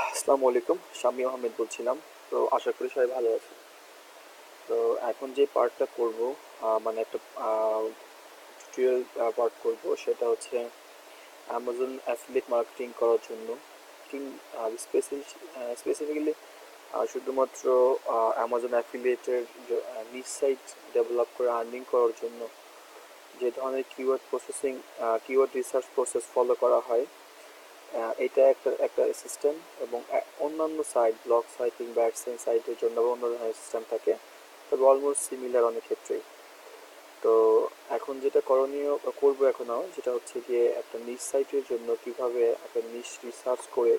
আসসালামু আলাইকুম, শামীম আহমেদ বলছিলাম। তো আশা করি সবাই ভালো আছে। তো এখন যে পার্টটা করব, মানে একটা টিউটোরিয়াল পার্ট করব, সেটা হচ্ছে অ্যামাজন অ্যাফিলিয়েট মার্কেটিং করার জন্য। স্পেসিফিক্যালি শুধুমাত্র অ্যামাজন অ্যাফিলিয়েটের নিজ সাইট ডেভেলপ করে আর্নিং করার জন্য যে ধরনের কিওয়ার্ড রিসার্চ প্রসেস ফলো করা হয়, এটা একটা একটা সিস্টেম। এবং অন্যান্য সাইট, ব্লগ সাইট কিংবা অ্যাডসেন্স সাইটের জন্য আবার অন্য ধরনের সিস্টেম থাকে, তবে অলমোস্ট সিমিলার অনেক ক্ষেত্রেই। তো এখন যেটা করণীয় করবো এখনও, যেটা হচ্ছে গিয়ে একটা নিশ সাইটের জন্য কিভাবে একটা নিশ রিসার্চ করে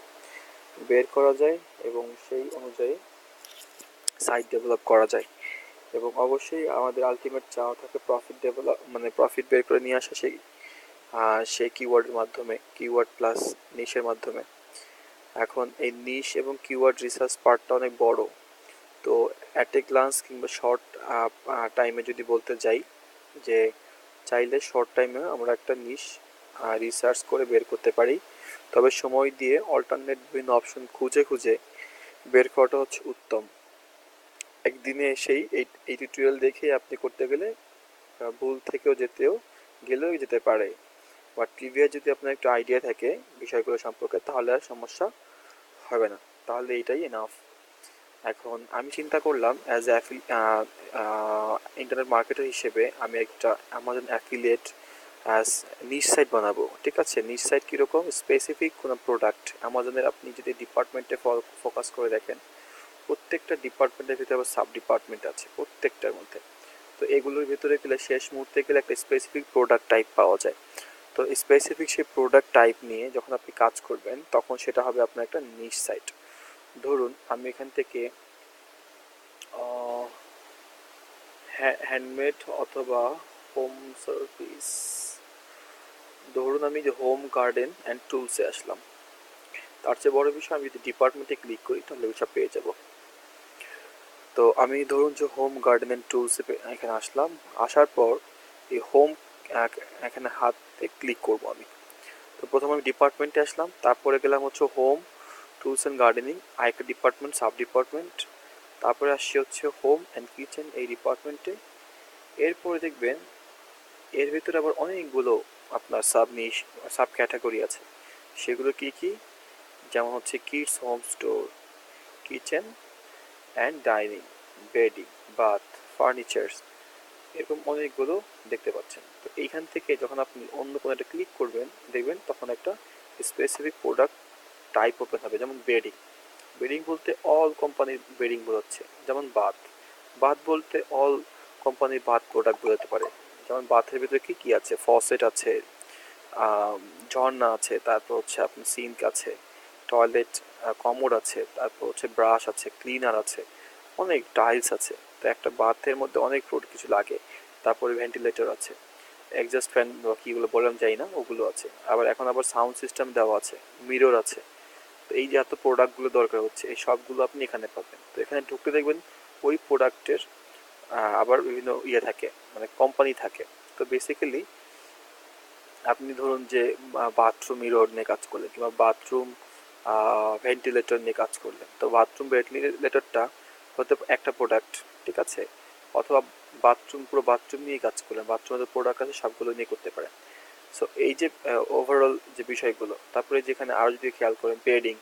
বের করা যায় এবং সেই অনুযায়ী সাইট ডেভেলপ করা যায়। এবং অবশ্যই আমাদের আলটিমেট চাওয়া থাকে প্রফিট বের করে নিয়ে আসা, সেই কিওয়ার্ডের মাধ্যমে, কিওয়ার্ড প্লাস নিশের মাধ্যমে। এখন এই নিশ এবং কিওয়ার্ড রিসার্চ পার্টটা অনেক বড়। তো অ্যাট এ গ্লান্স কিংবা শর্ট টাইমে যদি বলতে যাই, যে চাইলে শর্ট টাইমে আমরা একটা নিশ রিসার্চ করে বের করতে পারি। তবে সময় দিয়ে অল্টারনেট বিভিন্ন অপশন খুঁজে খুঁজে বের করাটা হচ্ছে উত্তম। একদিনে এসেই এই টিউটোরিয়াল দেখে আপনি করতে গেলে ভুল থেকেও গেলেও যেতে পারে। বা প্রিভিয়াস যদি আপনার একটু আইডিয়া থাকে বিষয়গুলো সম্পর্কে, তাহলে আর সমস্যা হবে না। তাহলে এইটাই এনাফ। এখন আমি চিন্তা করলাম অ্যাজ এ ইন্টারনেট মার্কেটার হিসেবে আমি একটা অ্যামাজন অ্যাফিলিয়েট অ্যাজ নিশ সাইট বানাবো। ঠিক আছে, নিশ সাইট কীরকম? স্পেসিফিক কোনো প্রোডাক্ট অ্যামাজনের আপনি যদি ডিপার্টমেন্টে ফোকাস করে দেখেন, প্রত্যেকটা ডিপার্টমেন্টের ভিতরে আবার সাব ডিপার্টমেন্ট আছে প্রত্যেকটার মধ্যে। তো এগুলোর ভিতরে গেলে শেষ মুহূর্তে গেলে একটা স্পেসিফিক প্রোডাক্ট টাইপ পাওয়া যায়। তো স্পেসিফিক সেই প্রোডাক্ট টাইপ নিয়ে যখন আপনি কাজ করবেন, তখন সেটা হবে আপনার একটা নিশ সাইট। ধরুন আমি এখান থেকে হ্যান্ডমেড অথবা হোম সার্ভিস, ধরুন আমি যে হোম গার্ডেন অ্যান্ড টুলসে আসলাম। তার চেয়ে বড় বিষয়, আমি যদি ডিপার্টমেন্টে ক্লিক করি তাহলে ওইটা পেয়ে যাব। তো আমি ধরুন যে হোম গার্ডেন অ্যান্ড টুলসে এখানে আসলাম। আসার পর এই হোম এখানে হাতে ক্লিক করব আমি। তো প্রথমে আমি ডিপার্টমেন্টে আসলাম, তারপরে গেলাম হচ্ছে হোম টুলস অ্যান্ড গার্ডেনিং, আরেকটা ডিপার্টমেন্ট, সাব ডিপার্টমেন্ট। তারপরে আসছি হচ্ছে হোম অ্যান্ড কিচেন এই ডিপার্টমেন্টে। এরপরে দেখবেন এর ভিতরে আবার অনেকগুলো আপনার সাব ক্যাটাগরি আছে। সেগুলো কি কি? যেমন হচ্ছে kids home store, kitchen and dining, bedding, bath, furnitures, এরকম অনেকগুলো দেখতে পাচ্ছেন। তো এইখান থেকে যখন আপনি অন্য কোনো একটা ক্লিক করবেন, দেখবেন তখন একটা স্পেসিফিক প্রোডাক্ট টাইপ ওপেন হবে। যেমন বেডিং, বেডিং বলতে অল কোম্পানির বেডিং বোঝাচ্ছে। যেমন বাথ, বাথ বলতে অল কোম্পানির বাথ প্রোডাক্ট বোঝাতে পারে। যেমন বাথের ভিতরে কি কি আছে? ফসেট আছে, ঝর্ণা আছে, তারপর হচ্ছে আপনার সিঙ্ক আছে, টয়লেট কমোড আছে, তারপর হচ্ছে ব্রাশ আছে, ক্লিনার আছে, অনেক টাইলস আছে। তো একটা বাথের মধ্যে অনেক কিছু লাগে। তারপরে ভেন্টিলেটর আছে, এক্সজস্ট ফ্যান বা কীগুলো বললাম যাই না, ওগুলো আছে। আবার সাউন্ড সিস্টেম দেওয়া আছে, মিরর আছে। তো এই যে এত প্রোডাক্টগুলো দরকার হচ্ছে, এই সবগুলো আপনি এখানে পাবেন। তো এখানে ঢুকতে দেখবেন ওই প্রোডাক্টের আবার বিভিন্ন থাকে, মানে কোম্পানি থাকে। তো বেসিক্যালি আপনি ধরুন যে বাথরুম মিরর নিয়ে কাজ করলেন, কিংবা বাথরুম ভেন্টিলেটর নিয়ে কাজ করলেন। তো বাথরুম ভেন্টিলেটরটা হতে একটা প্রোডাক্ট, ঠিক আছে? অথবা পুরো বাথরুম নিয়ে কাজ করলেন, বাথরুমের যে প্রোডাক্ট আছে সবগুলো নিয়ে করতে পারেন। সো এই যে ওভারঅল যে বিষয়গুলো। তারপরে যেখানে আরও যদি খেয়াল করেন বেডিং,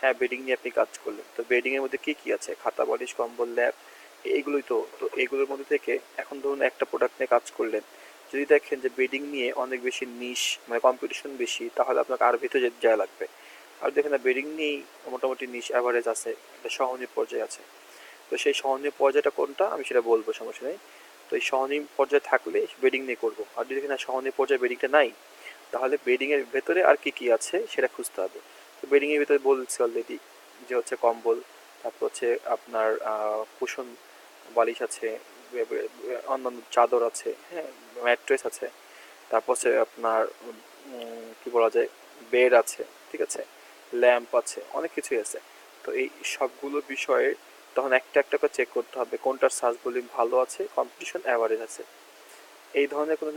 হ্যাঁ বেডিং নিয়ে আপনি কাজ করলেন। তো বেডিংয়ের মধ্যে কী কী আছে? খাতা, বালিশ, কম্বল, ল্যাপ, এইগুলোই তো। তো এইগুলোর মধ্যে থেকে এখন ধরুন একটা প্রোডাক্ট নিয়ে কাজ করলেন, যদি দেখেন যে বেডিং নিয়ে অনেক বেশি নিশ, মানে কম্পিটিশন বেশি, তাহলে আপনাকে আরও ভিতরে যাওয়া লাগবে। আর দেখেন না বেডিং নিয়েই মোটামুটি নিশ অ্যাভারেজ আছে, একটা সহনীয় পর্যায়ে আছে। তো সেই সহনীয় পর্যায়টা কোনটা আমি সেটা বলবো, সমস্যা নেই। তো এই সহনীয় পর্যায়ে থাকলে বেডিং নিয়ে করবো। আর যদি দেখেন সহনীয় পর্যায়ে বেডিংটা নাই, তাহলে বেডিংয়ের ভেতরে আর কি কি আছে সেটা খুঁজতে হবে। তো বেডিংয়ের ভেতরে বলছি অলরেডি, যে হচ্ছে কম্বল, তারপর হচ্ছে আপনার কুশন বালিশ আছে, অন্যান্য চাদর আছে, হ্যাঁ, ম্যাট্রেস আছে, তারপর হচ্ছে আপনার কি বলা যায়, বেড আছে, ঠিক আছে, ল্যাম্প আছে, অনেক কিছুই আছে। তো এই সবগুলো বিষয়ে তখন একটা একটা করে চেক করতে হবে কোনটার সার্চ ভলিউম ভালো আছে, কম্পিটিশন অ্যাভারেজ আছে। এই ধরনের কোনো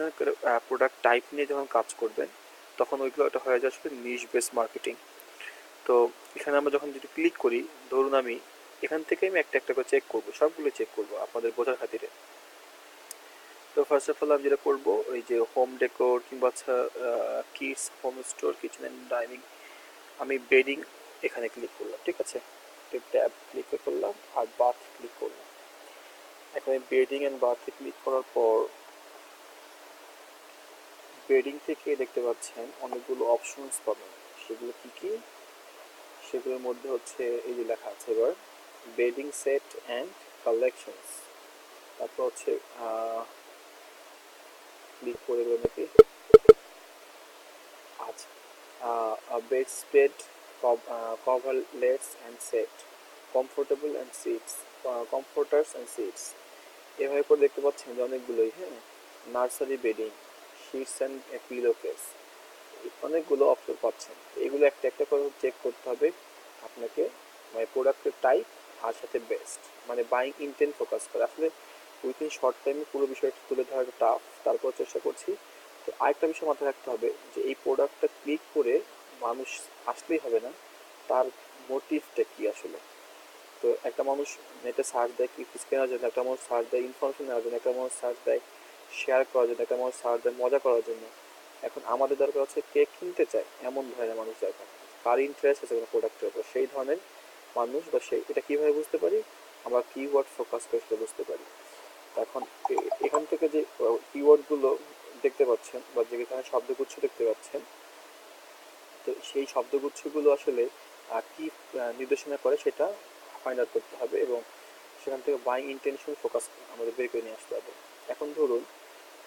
প্রোডাক্ট টাইপ নিয়ে যখন কাজ করবেন, তখন ওইগুলো একটা হয়ে যায় আসলে নিশ বেস মার্কেটিং। তো এখানে আমরা যখন যদি ক্লিক করি, ধরুন আমি এখান থেকে আমি একটা একটা করে চেক করবো, সবগুলো চেক করবো আপনাদের বোঝার খাতিরে। তো ফার্স্ট অফ অল আমি যেটা করবো, ওই যে হোম ডেকোর কিংবা kids home store kitchen and dining, আমি বেডিং এখানে ক্লিক করলাম, ঠিক আছে। ট্যাব ক্লিক করলাম আর বাথ ক্লিক করলাম। এখন এই বেডিং অ্যান্ড বাথে ক্লিক করার পর বেডিং থেকে দেখতে পাচ্ছেন অনেকগুলো অপশনস পাবেন। সেগুলো কি কি? সেগুলোর মধ্যে হচ্ছে এই যে লেখা আছে এবার বেডিং সেট অ্যান্ড কালেকশনস। তারপর হচ্ছে ক্লিক করে দেবেন নাকি, আচ্ছা, bed spread, coverlets and set, comfortable and sheets, comforters and sheets. এভাবে করে দেখতে পাচ্ছেন যে অনেকগুলোই, হ্যাঁ, nursery bedding, sheets and pillow case, অনেকগুলো অপশন পাচ্ছেন। এগুলো একটা একটা করে চেক করতে হবে আপনাকে, মানে প্রোডাক্টের টাইপ আর সাথে বেস্ট, মানে বাইং ইন্টেন্ট ফোকাস করে। আসলে উইথিন শর্ট টাইমে পুরো বিষয়টা তুলে ধরাটা টাফ, তারপর চেষ্টা করছি। তো আরেকটা বিষয় মাথায় রাখতে হবে যে এই প্রোডাক্টটা ক্লিক করে মানুষ আসলেই হবে না, তার মোটিভটা কী আসলে। তো একটা মানুষ নেটে সার্চ দেয় কিছু কেনার জন্য, একটা মানুষ সার্চ দেয় ইনফরমেশন নেওয়ার জন্য, একটা মানুষ সার্চ দেয় শেয়ার করার জন্য, একটা মানুষ সার্চ দেয় মজা করার জন্য। এখন আমাদের দরকার হচ্ছে কে কিনতে চায় এমন ধরনের মানুষ দরকার, কার ইন্টারেস্ট আছে কোনো প্রোডাক্টের উপর, সেই ধরনের মানুষ। বা সেই এটা কীভাবে বুঝতে পারি, আমরা কিওয়ার্ড ফোকাস করে সেটা বুঝতে পারি। এখন এখান থেকে যে কিওয়ার্ডগুলো দেখতে পাচ্ছেন বা যেখানে শব্দগুচ্ছ দেখতে পাচ্ছেন, তো সেই শব্দগুচ্ছগুলো আসলে কি নির্দেশনা করে সেটা ফাইন্ড আউট করতে হবে এবং সেখান থেকে বাইং ইন্টেনশন ফোকাস আমাদের বের করে নিয়ে আসতে হবে। এখন ধরুন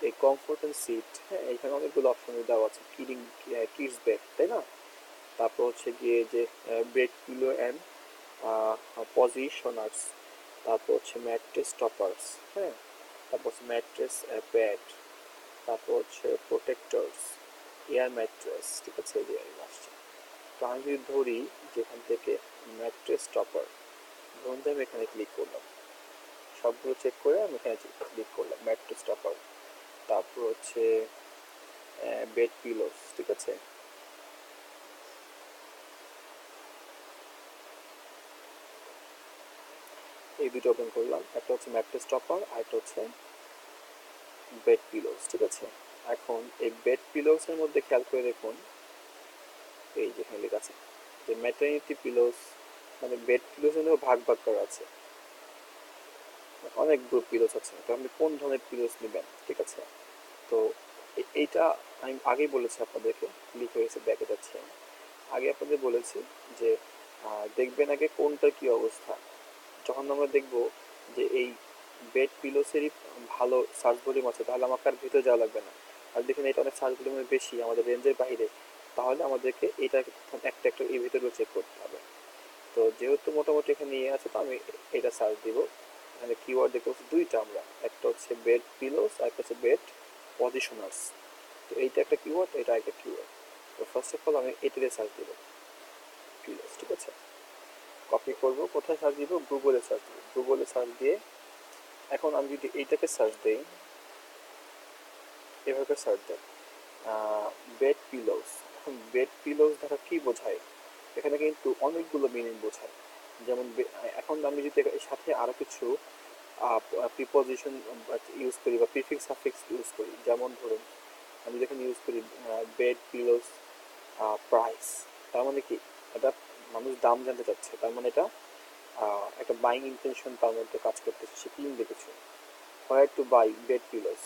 এই কমফোর্ট অ্যান্ড সিট, হ্যাঁ, এখানে অনেকগুলো অপশন দেওয়া আছে, কিডস বেড, তাই না? তারপর হচ্ছে গিয়ে যে বেড পিলো অ্যান্ড পজিশনার্স, তারপর হচ্ছে ম্যাট্রেস টপার্স, হ্যাঁ, তারপর হচ্ছে ম্যাট্রেস প্যাড, তারপর হচ্ছে প্রোটেক্টরস, এয়ার ম্যাট্রেস, ঠিক আছে, এই যে আসছে। তো আমি যদি ধরি যেখান থেকে ম্যাট্রেস টপার, ধরুন যে আমি এখানে ক্লিক করলাম, সবগুলো চেক করে আমি এখানে ক্লিক করলাম ম্যাট্রেস টপার। তারপর হচ্ছে বেড পিলোস, ঠিক আছে, এই দুটো ওপেন করলাম, একটা হচ্ছে ম্যাট্রেস টপার আর একটা হচ্ছে বেড পিলোস, ঠিক আছে। এখন এই বেড পিলোসের মধ্যে খেয়াল করে দেখুন, এই যেখানে লেখা আছে যে ম্যাটারনিটি পিলোস, মানে বেড পিলোসের মধ্যে ভাগ ভাগ করা আছে, অনেক গ্রুপ পিলোস আছে, তো আপনি কোন ধরনের পিলোস নেবেন, ঠিক আছে। তো এইটা আমি আগেই বলেছি আপনাদেরকে, ক্লিক হয়েছে ব্যাকে যাচ্ছে, আগে আপনাদের বলেছি যে দেখবেন আগে কোনটার কি অবস্থা। যখন আমরা দেখব যে এই বেড পিলোসেরই ভালো সার্চ ভলিউম আছে, তাহলে আমাকে আর ভিতরে যাওয়া লাগবে না। আর দেখুন এটা অনেক সার্চ ভলিউমের বেশি, আমাদের রেঞ্জের বাইরে, তাহলে আমাদেরকে এটা একটা একটা এই ভিতরেও চেক করতে হবে। তো যেহেতু মোটামুটি এখানে নিয়ে আছে, তো আমি এটা সার্চ দিব। এখানে কিওয়ার্ড দেখতে পাচ্ছি দুইটা, আমরা একটা হচ্ছে বেড পিলোস আর একটা হচ্ছে বেড পজিশনার্স। তো এইটা একটা কিওয়ার্ড, এটা একটা কিওয়ার্ড। তো ফার্স্ট অফ অল আমি এটাতে সার্চ দিব পিলোস, ঠিক আছে। কপি করব, কোথায় সার্চ দিব, গুগলে সার্চ দিব, গুগলে সার্চ দিয়ে এখন আমি যদি এইটাকে সার্চ দিই, এভাবে সার্চ দেয় বেড পিলোস। এখন বেড পিলোস দ্বারা কি বোঝায়, এখানে কিন্তু অনেকগুলো মিনিং বোঝায়। যেমন এখন আমি যদি এর সাথে আরও কিছু প্রিপোজিশন ইউজ করি বা প্রিফিক্স সাফিক্স ইউজ করি, যেমন ধরুন আমি যখন ইউজ করি বেড পিলোস প্রাইস, তার মানে কি, এটা মানুষ দাম জানতে চাচ্ছে, তার মানে এটা একটা বাইং ইন্টেনশন তার মধ্যে কাজ করতেছে, সে কিনবে কিছু। Where to buy bed pillows,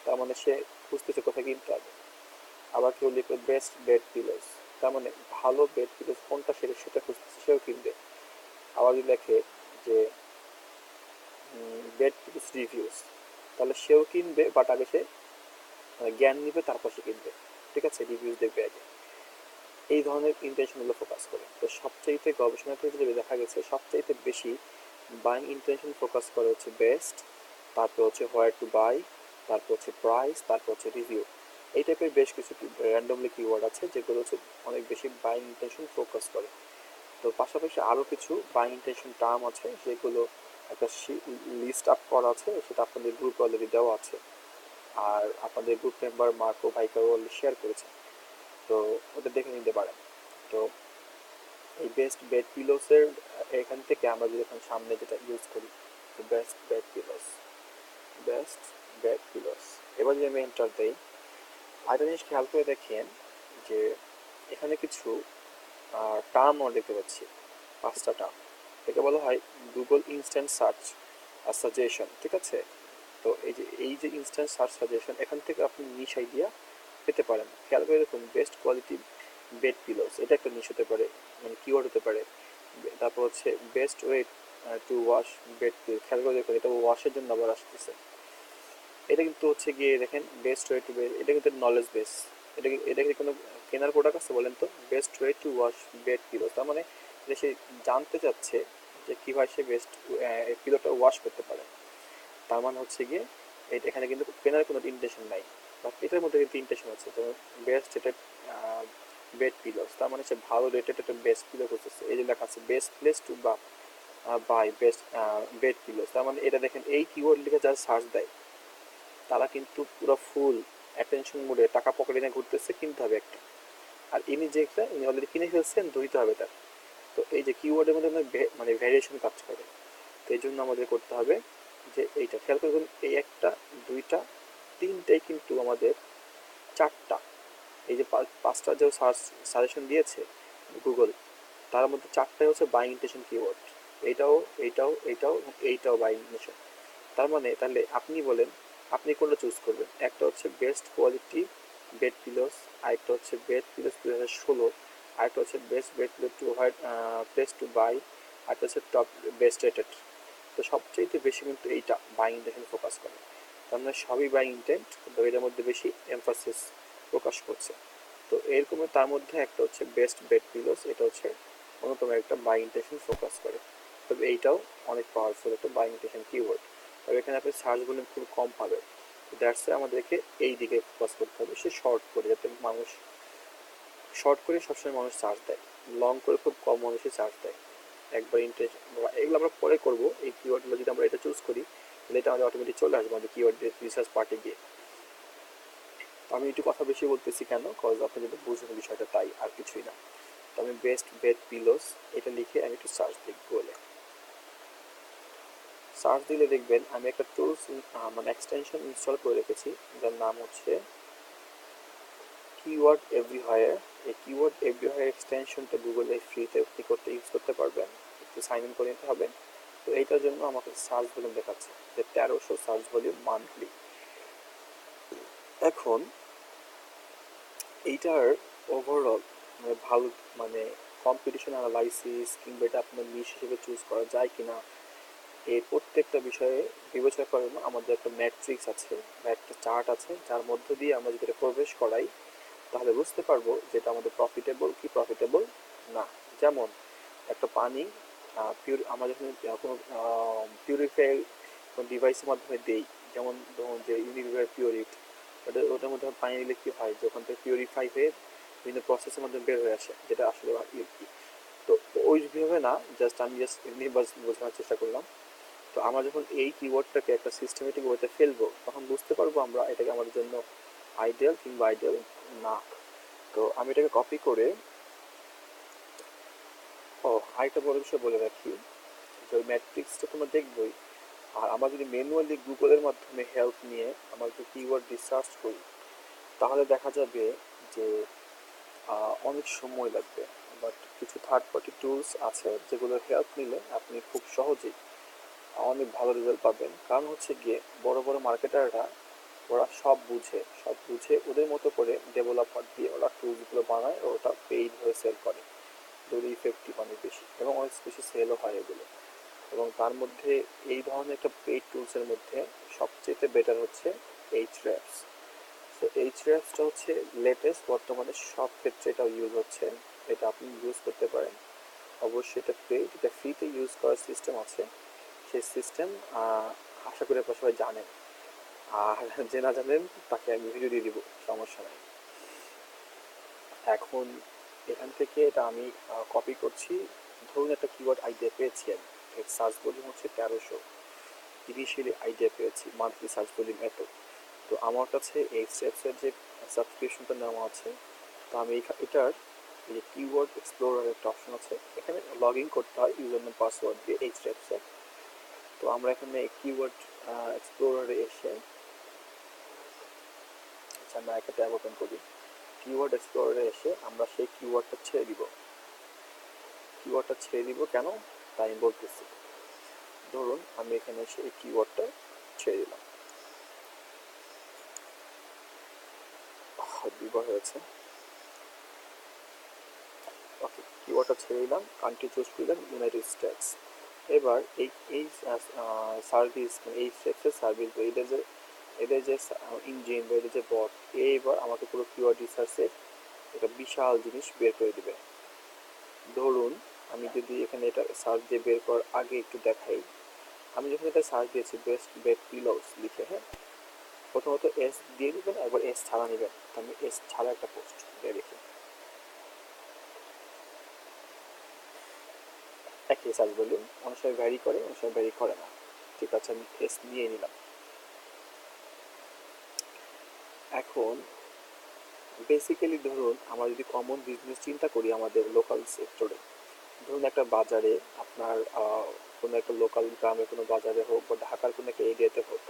তার মানে সে খুঁজতেছে কোথায় কিনতে হবে। আবার কেউ লিখবে বেস্ট বেড পিলোস, তার মানে ভালো বেড পিলোস কোনটা সেটা খুঁজতেছে, সেও কিনবে। আবার যদি লেখে যে বেড পিলোস রিভিউস, তাহলে সেও কিনবে, বাট আগে সে জ্ঞান নিবে, তারপর সে কিনবে, ঠিক আছে, রিভিউস দেখবে আগে। এই ধরনের ইন্টেনশনগুলো ফোকাস করে। তো সবচাইতে গবেষণা করে যেটা দেখা গেছে, সবচাইতে বেশি বাইং ইন্টেনশন ফোকাস করে হচ্ছে বেস্ট, তারপর হচ্ছে হোয়ার টু বাই, তারপর হচ্ছে প্রাইস, তারপর হচ্ছে রিভিউ। এই টাইপের বেশ কিছু র্যান্ডমলি কিওয়ার্ড আছে যেগুলো হচ্ছে অনেক বেশি বাইং ইন্টেনশন ফোকাস করে। তো পাশাপাশি আরও কিছু বাইং ইন্টেনশন টার্ম আছে যেগুলো একটা লিস্ট আপ করা আছে, সেটা আপনাদের গ্রুপে অলরেডি দেওয়া আছে, আর আপনাদের গ্রুপ মেম্বার মার্কো ভাইকাও অলরেডি শেয়ার করেছে, তো ওটা দেখে নিতে পারেন। তো এই বেস্ট বেড পিলোসের এখান থেকে আমরা যদি এখন সামনে যেটা ইউজ করি, best bed pillows, best bed pillows, এবার যদি আমি এন্টার দিই, আরেকটা জিনিস খেয়াল করে দেখেন যে এখানে কিছু টার্ম আমরা দেখতে পাচ্ছি, 5টা টার্ম। এটাকে বলা হয় গুগল ইনস্ট্যান্ট সার্চ আর সাজেশন, ঠিক আছে? তো এই যে ইনস্ট্যান্ট সার্চ সাজেশন, এখান থেকে আপনি নিশ আইডিয়া পেতে পারেন। খেয়াল করে দেখুন, বেস্ট কোয়ালিটি বেড পিলোস, এটা একটা নিশ হতে পারে, মানে কিওয়ার্ড হতে পারে। তারপর হচ্ছে best way to wash bed pillow, খেয়াল করে দেখুন এটা ওয়াশের জন্য আবার আসতেছে। এটা কিন্তু হচ্ছে গিয়ে দেখেন বেস্ট ওয়ে টু বেড, এটা কিন্তু নলেজ বেস। এটা কি কোনো কেনার প্রোডাক্ট আছে বলেন তো? Best way to wash bed pillow, তার মানে যে সে জানতে চাচ্ছে যে কীভাবে সে বেস্ট পিলোটা ওয়াশ করতে পারে। তার মানে হচ্ছে গিয়ে এখানে কিন্তু কেনার কোনো ইন্টেনশন নাই, বাট এটার মধ্যে কিন্তু ইন্টেনশন আছে। তো বেস্ট এটা বেড পিলোস, তার মানে সে ভালো রেটেড একটা বেস্ট পিলো করতেছে। এই যে লেখা আছে best place to buy best bed pillows, তার মানে এটা দেখেন এই কিওয়ার্ড লিখে যারা সার্চ দেয় তারা কিন্তু পুরো ফুল অ্যাটেনশন মোডে টাকা পকেটে নিয়ে ঘুরতেছে, কিনতে হবে একটা। আর ইনি যে একটা ইনি অলরেডি কিনে ফেলছেন, ধরিতে হবে তার। তো এই যে কিওয়ার্ডের মধ্যে মানে ভ্যারিয়েশন কাজ করে। তো এই জন্য আমাদের করতে হবে যে এইটা খেয়াল করবেন, এই একটা, দুইটা, তিনটাই কিন্তু আমাদের, চারটা, এই যে 5টা যে সার্চ সাজেশন দিয়েছে গুগল, তার মধ্যে 4টাই হচ্ছে বাইং ইন্টেনশন কিওয়ার্ড। এইটাও, এইটাও, এইটাও, এইটাও বাইং ইন্টেনশন। তার মানে তাহলে আপনি বলেন আপনি কোনটা চুজ করবেন? একটা হচ্ছে বেস্ট কোয়ালিটি বেড পিলোস, আরেকটা হচ্ছে বেড পিলোস 2016, আরেকটা হচ্ছে best bed pillow to white place to buy, আরেকটা হচ্ছে টপ বেস্ট রেটেড। তো সবচেয়ে বেশি কিন্তু এইটা বাইং ইন্টেনশন ফোকাস করে। তার মানে সবই বাইং ইন্টেন্ট, কিন্তু এটার মধ্যে বেশি এমফাসিস প্রকাশ করছে। তো এরকম তার মধ্যে একটা হচ্ছে বেস্ট বেড পিলোস, এটা হচ্ছে অন্যতম একটা বাইং ইন্টেনশন ফোকাস করে। তবে এইটাও অনেক পাওয়ারফুল একটা বাইং ইন্টেনশন কিওয়ার্ড। তবে এখানে আপনি সার্চ ভলিউম খুব কম পাবেন। দ্যাটস আমাদেরকে এই দিকে ফোকাস করতে হবে, সে শর্ট করে, যাতে মানুষ শর্ট করে সবসময় মানুষ সার্চ দেয়, লং করে খুব কম মানুষই সার্চ দেয়। একবার ইন্টারেস্ট, এগুলো আমরা পরে করবো। এই কিওয়ার্ডগুলো যদি আমরা এটা চুজ করি তাহলে এটা আমাদের অটোমেটিক চলে আসবে আমাদের কিওয়ার্ড রিসার্চ পার্টে গিয়ে। আমি একটু কথা বেশি বলতেছি কেন, কজ আপনি যদি বুঝেন বিষয়টা, তাই আর কিছুই না। তো আমি বেস্ট বেড পিলোস এটা লিখে আমি একটু সার্চ দিই গুগলে। সার্চ দিলে দেখবেন আমি একটা টুলস মানে এক্সটেনশন ইনস্টল করে রেখেছি, যার নাম হচ্ছে কিওয়ার্ড এভরিহোয়ার। এই কিওয়ার্ড এভরিহোয়ার এক্সটেনশনটা গুগলে ফ্রিতে আপনি করতে ইউজ করতে পারবেন, একটু সাইন ইন করে নিতে হবে। তো এইটার জন্য আমাকে সার্চ ভলিউম দেখাচ্ছে যে 1300 সার্চ ভলিউম মান্থলি। এখন এইটার ওভারঅল মানে ভালো, মানে কম্পিটিশন অ্যানালাইসিস কিংবা এটা আপনার নিশ হিসেবে চুজ করা যায় কিনা, এই প্রত্যেকটা বিষয়ে বিবেচনা করার জন্য আমাদের একটা ম্যাট্রিক্স আছে বা একটা চার্ট আছে, যার মধ্য দিয়ে আমরা যদি এটা প্রবেশ করাই তাহলে বুঝতে পারবো যেটা আমাদের প্রফিটেবল কি প্রফিটেবল না। যেমন একটা পানি আমরা যখন কোনো পিউরিফাই কোনো ডিভাইসের মাধ্যমে দেই, যেমন ধরুন যে ইউনিলিভার পিওরিট, ওটার মধ্যে পানি দিলে কী হয়, যখন থেকে পিউরিফাই হয়ে বিভিন্ন প্রসেসের মাধ্যমে বের হয়ে আসে, যেটা আসলে তো ওইভাবে না, জাস্ট এমনি বোঝানোর চেষ্টা করলাম। তো আমরা যখন এই কিওয়ার্ডটাকে একটা সিস্টেমেটিক ওয়েতে ফেলবো তখন বুঝতে পারবো আমরা এটাকে আমাদের জন্য আইডিয়াল কিংবা আইডিয়াল না। তো আমি এটাকে কপি করে, আরেকটা বড় বিষয় বলে রাখি যে ওই ম্যাট্রিক্সটা তোমরা দেখবোই। আর আমরা যদি ম্যানুয়ালি গুগলের মাধ্যমে হেল্প নিয়ে আমরা যদি কিওয়ার্ড রিসার্চ করি তাহলে দেখা যাবে যে অনেক সময় লাগবে। বাট কিছু থার্ড পার্টি টুলস আছে যেগুলোর হেল্প নিলে আপনি খুব সহজেই অনেক ভালো রেজাল্ট পাবেন। কারণ হচ্ছে গিয়ে বড় বড় মার্কেটাররা ওরা সব বুঝে ওদের মতো করে ডেভেলপার দিয়ে ওরা টুলসগুলো বানায়, ওটা পেইড হয়ে সেল করে, যেগুলো ইফেক্টিভ অনেক বেশি এবং অনেক বেশি সেলও হয় এগুলো। এবং তার মধ্যে এই ধরনের একটা পেইড টুলসের মধ্যে সবচেয়ে বেটার হচ্ছে এইচরেফস। তো এইচরেফসটা হচ্ছে লেটেস্ট, বর্তমানে সব ক্ষেত্রে এটা ইউজ হচ্ছে, এটা আপনি ইউজ করতে পারেন। অবশ্যই এটা পেইড, এটা ফ্রিতে ইউজ করার সিস্টেম আছে। সেই সিস্টেম আশা করি আপনারা সবাই জানেন, আর যে না জানেন তাকে আমি ভিডিও দিয়ে দিব, সমস্যা নেই। এখন এখান থেকে এটা আমি কপি করছি। ধরুন একটা কিওয়ার্ড আইডিয়া পেয়েছি, আমি এর সার্চ ভলিউম হচ্ছে 1300, ইনিশিয়ালি আইডিয়া পেয়েছি মান্থলি সার্চ ভলিউম এত। তো আমার কাছে এই স্টেপসের যে সাবস্ক্রিপশনটা নেওয়া আছে, তো আমি এটার এই যে কিওয়ার্ড এক্সপ্লোরার একটা অপশন আছে, এখানে লগ ইন করতে হয় ইউজার নেম পাসওয়ার্ড দিয়ে এই স্টেপসে। তো আমরা এখানে কিওয়ার্ড এক্সপ্লোরারে এসে, আচ্ছা আমরা একটা ট্যাব ওপেন করি, কিওয়ার্ড এক্সপ্লোরারে এসে আমরা সেই কিওয়ার্ডটা ছেড়ে দিব। কিওয়ার্ডটা ছেড়ে দিব কেন তাই আমি বলতেছি। ধরুন আমি এখানে এসে এই কিওয়ার্ডটা ছেড়ে দিলাম, দুবার হয়েছে। ওকে, কিওয়ার্ডটা ছেড়ে দিলাম, কান্ট্রি চুজ করলাম ইউনাইটেড স্টেটস। এবার এই এই সার্ভিস এই স্টেপসের সার্ভিস এদের যে ইঞ্জিন বা এদের যে বট, এইবার আমাকে পুরো কিওয়ার্ড রিসার্চের একটা বিশাল জিনিস বের করে দিবে। ধরুন আমি যদি এখানে এটা সার্চ দিয়ে বের করার আগে একটু দেখাই, আমি যখন এটা সার্চ দিয়েছি বেস্ট বেড পিলোস লিখে, হ্যাঁ, প্রথমত এস দিয়ে দিবেন, একবার এস ছাড়া নেবেন। তো আমি এস ছাড়া একটা পোস্ট দিয়ে দেখি, একই সার্চ ভলিউম, অনেক সময় ভ্যারি করে অনেক সময় ভ্যারি করে না। ঠিক আছে, আমি এস নিয়ে নিলাম। এখন বেসিক্যালি ধরুন আমরা যদি কমন বিজনেস চিন্তা করি আমাদের লোকাল সেক্টরে, ধরুন একটা বাজারে আপনার কোনো একটা লোকাল গ্রামের কোনো বাজারে হোক বা ঢাকার কোনো একটা এরিয়াতে হোক,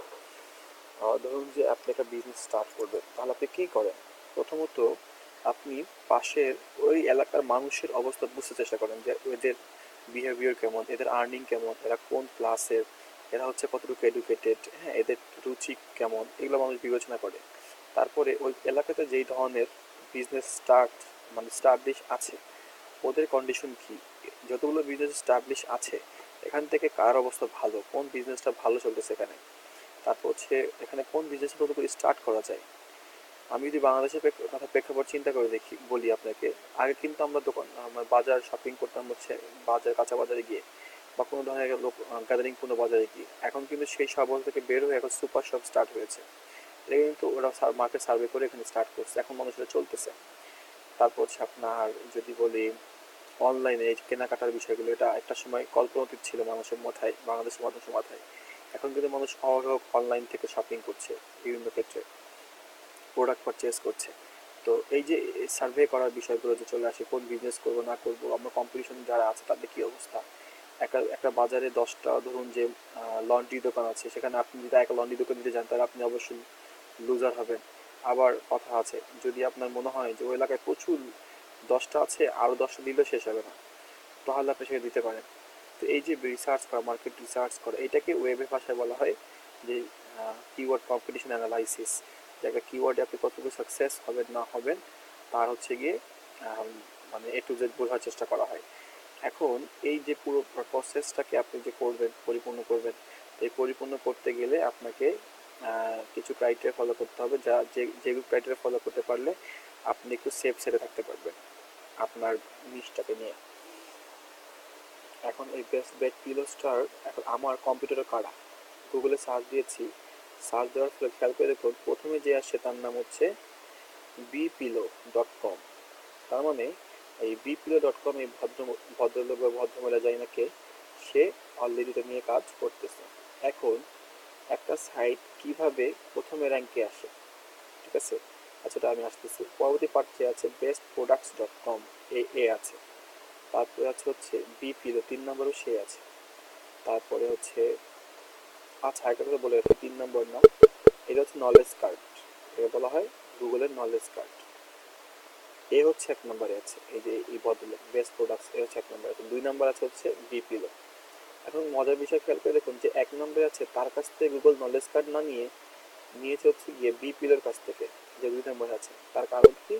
ধরুন যে আপনি একটা বিজনেস স্টার্ট করবেন, তাহলে আপনি কী করেন? প্রথমত আপনি পাশের ওই এলাকার মানুষের অবস্থা বুঝতে চেষ্টা করেন, যে এদের বিহেভিয়ার কেমন, এদের আর্নিং কেমন, এরা কোন ক্লাসের, এরা হচ্ছে কতটুকু এডুকেটেড, হ্যাঁ, এদের রুচি কেমন, এগুলো মানুষ বিবেচনা করে। তারপরে ওই এলাকাতে যেই ধরনের বিজনেস স্টাবলিশ আছে, ওদের কন্ডিশন কি, যতগুলো বিজনেস স্টাবলিশ আছে এখান থেকে কার অবস্থা ভালো, কোন বিজনেসটা ভালো চলতেছে এখানে, তারপর হচ্ছে এখানে কোন বিজনেসটা নতুন করে স্টার্ট করা যায়। আমি যদি বাংলাদেশের কথা প্রেক্ষাপট চিন্তা করে দেখি বলি আপনাকে, আগে কিন্তু আমরা আমরা বাজার শপিং করতাম হচ্ছে বাজার কাঁচা বাজারে গিয়ে বা কোনো ধরনের লোক গ্যাদারিং কোনো বাজারে গিয়ে। এখন কিন্তু সেই সব থেকে বের হয়ে এখন সুপার শপ স্টার্ট হয়েছে। এটা কিন্তু ওরা মার্কেট সার্ভে করে এখানে স্টার্ট করছে, এখন মানুষেরা চলতেছে। তারপর হচ্ছে আপনার যদি বলি অনলাইনে এই কেনাকাটার বিষয়গুলো, এটা একটা সময় কল্পনাতীত ছিল মানুষের মাথায়, বাংলাদেশের মানুষের মাথায়। এখন কিন্তু মানুষ অহরহ অনলাইন থেকে শপিং করছে, বিভিন্ন ক্ষেত্রে প্রোডাক্ট পারচেস করছে। তো এই যে সার্ভে করার বিষয়গুলো যে চলে আসে, কোন বিজনেস করবো না করবো, আমরা কম্পিটিশন যারা আছে তাদের কী অবস্থা। একটা একটা বাজারে 10টা ধরুন যে লন্ড্রি দোকান আছে, সেখানে আপনি যদি একটা লন্ড্রি দোকান দিতে যান তাহলে আপনি অবশ্যই লুজার হবেন। আবার কথা আছে, যদি আপনার মনে হয় যে ওই এলাকায় প্রচুর 10টা আছে, আরও 10টা দিলেও শেষ হবে না, তাহলে আপনি সেটা দিতে পারেন। তো এই যে রিসার্চ করা, মার্কেট রিসার্চ করা, এটাকে ওয়েবের ভাষায় বলা হয় যে কিওয়ার্ড কম্পিটিশন অ্যানালাইসিস। যে একটা কিওয়ার্ডে আপনি কতটুকু সাকসেস হবেন না হবেন তার হচ্ছে গিয়ে মানে এ টু জেড বোঝার চেষ্টা করা হয়। এখন এই যে পুরো প্রসেসটাকে আপনি যে করবেন, পরিপূর্ণ করবেন, এই পরিপূর্ণ করতে গেলে আপনাকে কিছু ক্রাইটেরিয়া ফলো করতে হবে, যেগুলো ক্রাইটেরিয়া ফলো করতে পারলে আপনি একটু সেফ সাইডে থাকতে পারবেন আপনার নিশটাকে নিয়ে। এখন এই বেস্ট বেড পিলো স্টার এখন আমার কম্পিউটারে কারা, গুগলে সার্চ দিয়েছি, সার্চ দেওয়ার ফলে খেয়াল করে দেখুন প্রথমে যে আসছে তার নাম হচ্ছে bpilo.com। তার মানে এই bpilo.com এই ভদ্রলোক বা ভদ্রমহিলা যাই না কে, সে অলরেডি এটা নিয়ে কাজ করতেছে। এখন একটা সাইট কিভাবে প্রথমে র্যাঙ্কে আসে, ঠিক আছে, আচ্ছা এটা আমি আসতেছি। পরবর্তী পার্ট যে আছে bestproducts.com, এ আছে। তারপরে আছে হচ্ছে বিপিলো 3 নম্বরও সে আছে। তারপরে হচ্ছে, আচ্ছা একটা কথা বলে রাখি, 3 নম্বর না, এটা হচ্ছে নলেজ কার্ড, এটা বলা হয় গুগলের নলেজ কার্ড। এ হচ্ছে 1 নম্বরে আছে, এই যে এই বদলে বেস্ট প্রোডাক্টস, এ হচ্ছে 1 নম্বর আছে। 2 নম্বর আছে হচ্ছে বিপিলো। এখন মজার বিষয় খেয়াল করে দেখুন যে 1 নম্বরে আছে তার কাছ থেকে গুগল নলেজ কার্ড না নিয়ে নিয়েছে হচ্ছে গিয়ে বিপিলোর কাছ থেকে, যে 2 নম্বরে আছে। তার কারণ কি?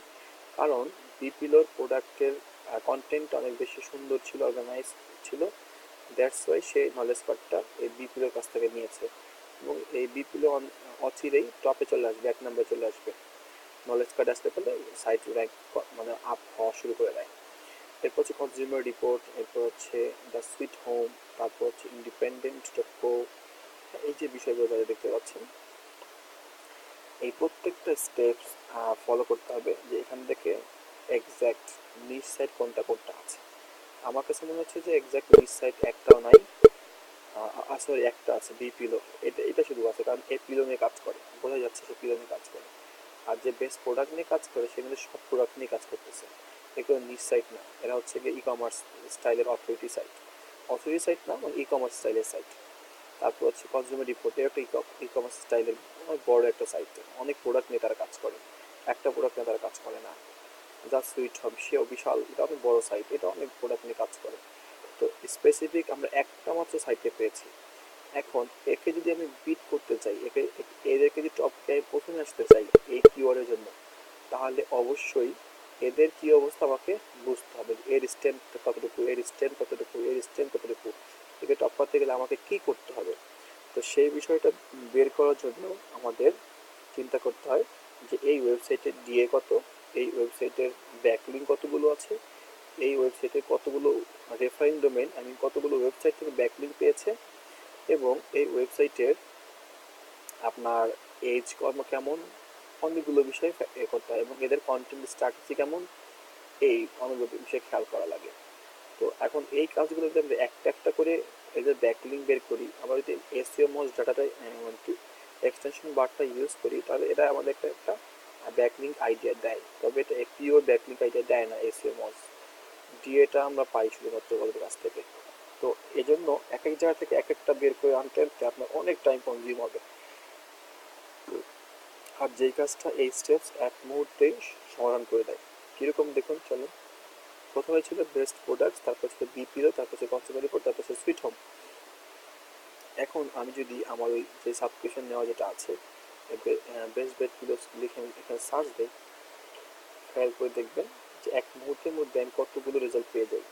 কারণ বিপিলোর প্রোডাক্টের কন্টেন্ট অনেক বেশি সুন্দর ছিল, অর্গানাইজ ছিল, দ্যাটস ওয়াই সে নলেজ কার্ডটা এই বিপিলোর কাছ থেকে নিয়েছে। এবং এই বিপিলো অচিরেই টপে চলে আসবে, 1 নম্বরে চলে আসবে। নলেজ কার্ড আসতে পেলে সাইট র্যাঙ্ক মানে আপ হওয়া শুরু করে দেয়। এরপর হচ্ছে কনজিউমার রিপোর্ট, এরপর হচ্ছে দ্য সুইট হোম, তারপর হচ্ছে ইন্ডিপেন্ডেন্ট ডট কো। এই যে বিষয়গুলো যারা দেখতে পাচ্ছেন, এই প্রত্যেকটা স্টেপস ফলো করতে হবে যে এখান থেকে এক্স্যাক্ট নিচ সাইট কোনটা কোনটা আছে। আমার কাছে মনে হচ্ছে যে এক্স্যাক্ট নিচ সাইট একটাও নাই, সরি একটা আছে, বিপিলো, এটা এটা শুধু আছে, কারণ এ পিলো নিয়ে কাজ করে, বোঝা যাচ্ছে সে পিলো নিয়ে কাজ করে। আর যে বেস্ট প্রোডাক্ট নিয়ে কাজ করে সে কিন্তু সব প্রোডাক্ট নিয়ে কাজ করতেছে। এগুলো নিচ সাইট না, এরা হচ্ছে গিয়ে ই কমার্স স্টাইলের অথরিটি সাইট না, মানে ই কমার্স স্টাইলের সাইট। তারপর হচ্ছে কনজিউমার রিপোর্ট, এটা একটা ই কমার্স স্টাইলের অনেক বড় একটা সাইট, অনেক প্রোডাক্ট নিয়ে তারা কাজ করে, একটা প্রোডাক্ট নিয়ে তারা কাজ করে না। যা সুইট হবে সেও বিশাল, এটা অনেক বড় সাইট, এটা অনেক প্রোডাক্ট নিয়ে কাজ করে। তো স্পেসিফিক আমরা একটা মাত্র সাইটে পেয়েছি। এখন একে যদি আমি বিট করতে চাই, এদেরকে যদি টপ প্রথমে আসতে চাই এই কিওয়ার্ডের জন্য, তাহলে অবশ্যই এদের কি অবস্থা আমাকে বুঝতে হবে, এর স্ট্রেন্থ কতটুকু, এর স্ট্রেন্থ কতটুকু, এর স্ট্রেন্থ কতটুকু, একে টপ করতে গেলে আমাকে কি করতে হবে। তো সেই বিষয়টা বের করার জন্য আমাদের চিন্তা করতে হয় যে এই ওয়েবসাইটের ডিএ কত, এই ওয়েবসাইটের ব্যাকলিঙ্ক কতগুলো আছে, এই ওয়েবসাইটে কতগুলো রেফারিং ডোমেইন, আমি কতগুলো ওয়েবসাইট থেকে ব্যাকলিঙ্ক পেয়েছে, এবং এই ওয়েবসাইটের আপনার এজ কর্ম কেমন, অনেকগুলো বিষয় করতে হয়, এবং এদের কন্টেন্ট স্ট্র্যাটেজি কেমন, এই অনেকগুলো বিষয় খেয়াল করা লাগে। তো এখন এই কাজগুলো যদি আমরা একটা একটা করে এদের ব্যাকলিঙ্ক বের করি, আমরা যদি এসইও মোজ ডাটাটা এক্সটেনশন বারটা ইউজ করি, তাহলে এটা আমাদের একটা ব্যাকলিঙ্ক আইডিয়া দেয়, তবে এটা পিওর ব্যাকলিঙ্ক আইডিয়া দেয় না এসইও মোজ। ডিএটা আমরা পাই শুধুমাত্র ওদের কাছ থেকে। তো এই জন্য এক এক জায়গা থেকে এক একটা বের করে আনতে আনতে আপনার অনেক টাইম কনজিউম হবে। আর যেই কাজটা এই স্টেপস এক মুহূর্তেই সমাধান করে দেয়। কীরকম দেখুন চলুন। প্রথমে ছিল বেস্ট প্রোডাক্টস, তারপর ছিল বিপিও, তারপর ছিল কনজিউমার রিপোর্ট, তারপর ছিল সুইট হোম। এখন আমি যদি আমার ওই যে সাবস্ক্রিপশন নেওয়া যেটা আছে বেস্ট বেড পিলোস লিখে আমি এখানে সার্চ দিই, খেয়াল করে দেখবেন যে এক মুহূর্তের মধ্যে আমি কতগুলো রেজাল্ট পেয়ে যাই।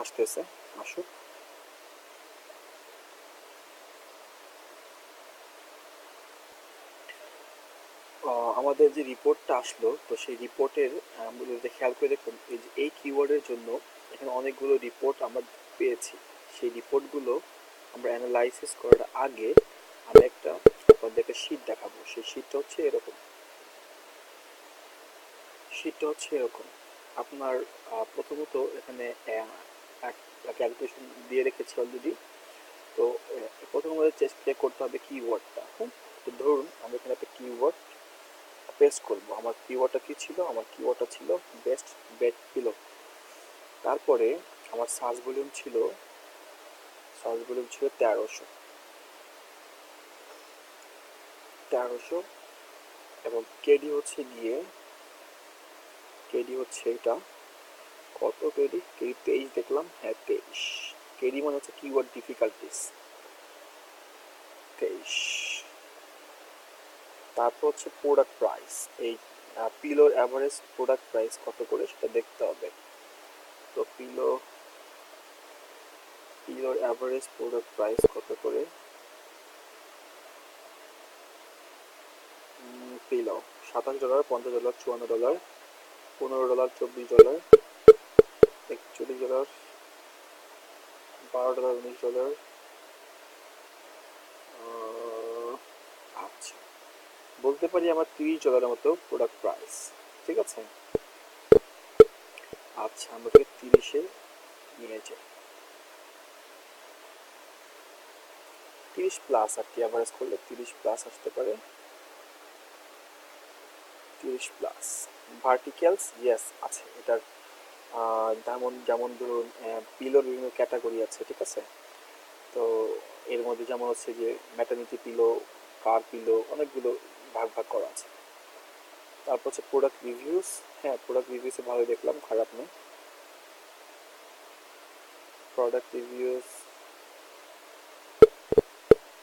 আসতেছে, আসুক। আমাদের যে রিপোর্টটা আসলো, তো সেই রিপোর্টের যদি খেয়াল করে দেখুন এই যে এই কিওয়ার্ডের জন্য এখানে অনেকগুলো রিপোর্ট আমরা পেয়েছি। সেই রিপোর্টগুলো আমরা অ্যানালাইসিস করার আগে আমি একটা আপনাদেরকে শিট দেখাবো। সেই শিটটা হচ্ছে এরকম, আপনার প্রথমত এখানে ক্যালকুলেশন দিয়ে রেখেছি অলরেডি। তো প্রথম আমাদের চেক করতে হবে কিওয়ার্ডটা। হ্যাঁ, তো ধরুন আমি এখানে একটা কিওয়ার্ড পেস্ট করবো। আমার কিওয়ার্ডটা কি ছিল, আমার কিওয়ার্ডটা ছিল বেস্ট বেড পিলো। তারপরে আমার সার্চ ভলিউম ছিল 1300 এবং কেডি হচ্ছে এটা কত, কেডি 23 দেখলাম, হ্যাঁ 23। কেডি মানে হচ্ছে কিওয়ার্ড ডিফিকাল্টিস 23। তারপর হচ্ছে প্রোডাক্ট প্রাইস, এই পিলোর অ্যাভারেজ প্রোডাক্ট প্রাইস কত করে সেটা দেখতে হবে। তো পিলোর অ্যাভারেজ প্রোডাক্ট প্রাইস কত করে, পিলো $27, $50, $54, $15, $24, $41, $12, $19। আচ্ছা, বলতে পারি আমার $30 মতো প্রোডাক্ট প্রাইস, ঠিক আছে। আচ্ছা, আমরা 30-এ নিয়ে যাই, 30 প্লাস আর কি, অ্যাভারেজ করলে 30 প্লাস আসতে পারে, 30 প্লাস। ভার্টিক্যালস ইয়েস আছে এটার, যেমন ধরুন পিলোর বিভিন্ন ক্যাটাগরি আছে, ঠিক আছে। তো এর মধ্যে যেমন হচ্ছে যে ম্যাটারনিটি পিলো, কার পিলো, অনেকগুলো ভাগ ভাগ করা আছে। তারপর হচ্ছে প্রোডাক্ট রিভিউস, হ্যাঁ প্রোডাক্ট রিভিউসে ভালো দেখলাম, খারাপ নেই। প্রোডাক্ট রিভিউস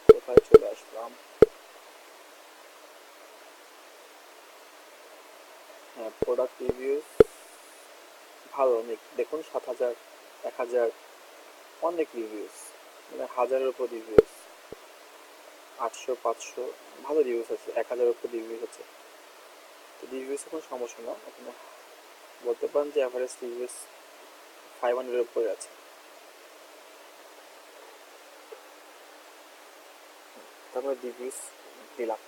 কোথায় চলে আসলাম, হ্যাঁ প্রোডাক্ট রিভিউস ভালো, অনেক দেখুন 7000, 1000, অনেক রিভিউস, মানে 1000-এর উপর রিভিউস, 800, 500 ভালো রিভিউস আছে, 1000-এর উপর রিভিউস আছে। তো রিভিউসে কোনো সমস্যা না, এখানে বলতে পারেন যে অ্যাভারেজ রিভিউস 500-এর উপরে আছে। তারপরে রিভিউস দিলাম।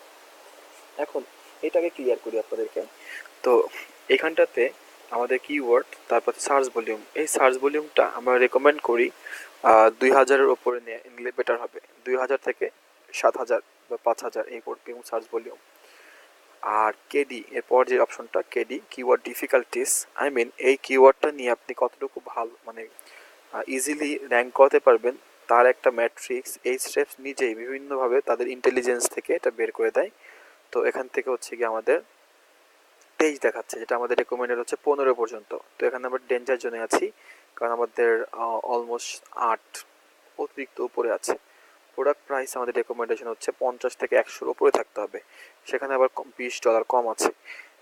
এখন এটাকে ক্লিয়ার করি আপনাদেরকে। তো এখানটাতে আমাদের কিওয়ার্ড, তারপর সার্চ ভলিউম, এই সার্চ ভলিউমটা আমরা রেকমেন্ড করি 2000-এর ওপরে নিলে বেটার হবে। 2000 থেকে 7000 বা 5000 এই পড়বে সার্চ ভলিউম। আর কেডি এরপর যে অপশনটা KD keyword difficulties, I mean এই কিওয়ার্ডটা নিয়ে আপনি কতটুকু ভালো মানে ইজিলি র্যাঙ্ক করতে পারবেন তার একটা ম্যাট্রিক্স এই স্টেপস নিজেই বিভিন্নভাবে তাদের ইন্টেলিজেন্স থেকে এটা বের করে দেয়। তো এখান থেকে হচ্ছে কি আমাদের 23 দেখাচ্ছে, যেটা আমাদের রেকমেন্ডেড হচ্ছে 15 পর্যন্ত। তো এখানে আমরা ডেঞ্জার জোনে আছি, কারণ আমাদের অলমোস্ট 8 অতিরিক্ত উপরে আছে। প্রোডাক্ট প্রাইস আমাদের রেকমেন্ডেশন হচ্ছে 50 থেকে 100-র উপরে থাকতে হবে, সেখানে আবার $20 কম আছে।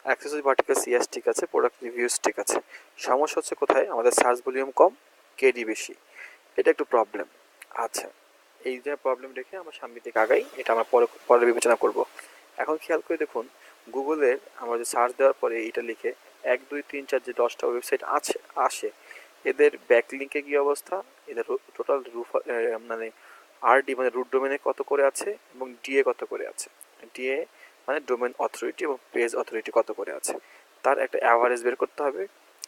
অ্যাক্সেসরি ভার্টিকাল সিএস ঠিক আছে, প্রোডাক্ট রিভিউস ঠিক আছে। সমস্যা হচ্ছে কোথায়, আমাদের সার্চ ভলিউম কম, কেডি বেশি, এটা একটু প্রবলেম। আচ্ছা, এই যে প্রবলেম রেখে আমরা সামনের দিকে আগাই, এটা আমরা পরে পরে বিবেচনা করব। এখন খেয়াল করে দেখুন, গুগলের আমরা যে সার্চ দেওয়ার পরে এটা লিখে 1 2 3 4 যে 10টা ওয়েবসাইট আছে আসে, এদের ব্যাকলিংকে কি অবস্থা, এদের টোটাল মানে আরডি মানে রুট ডোমেনে কত করে আছে এবং ডিএ কত করে আছে। ডিএ মানে ডোমেন অথরিটি এবং পেজ অথরিটি কত করে আছে, তার একটা অ্যাভারেজ বের করতে হবে।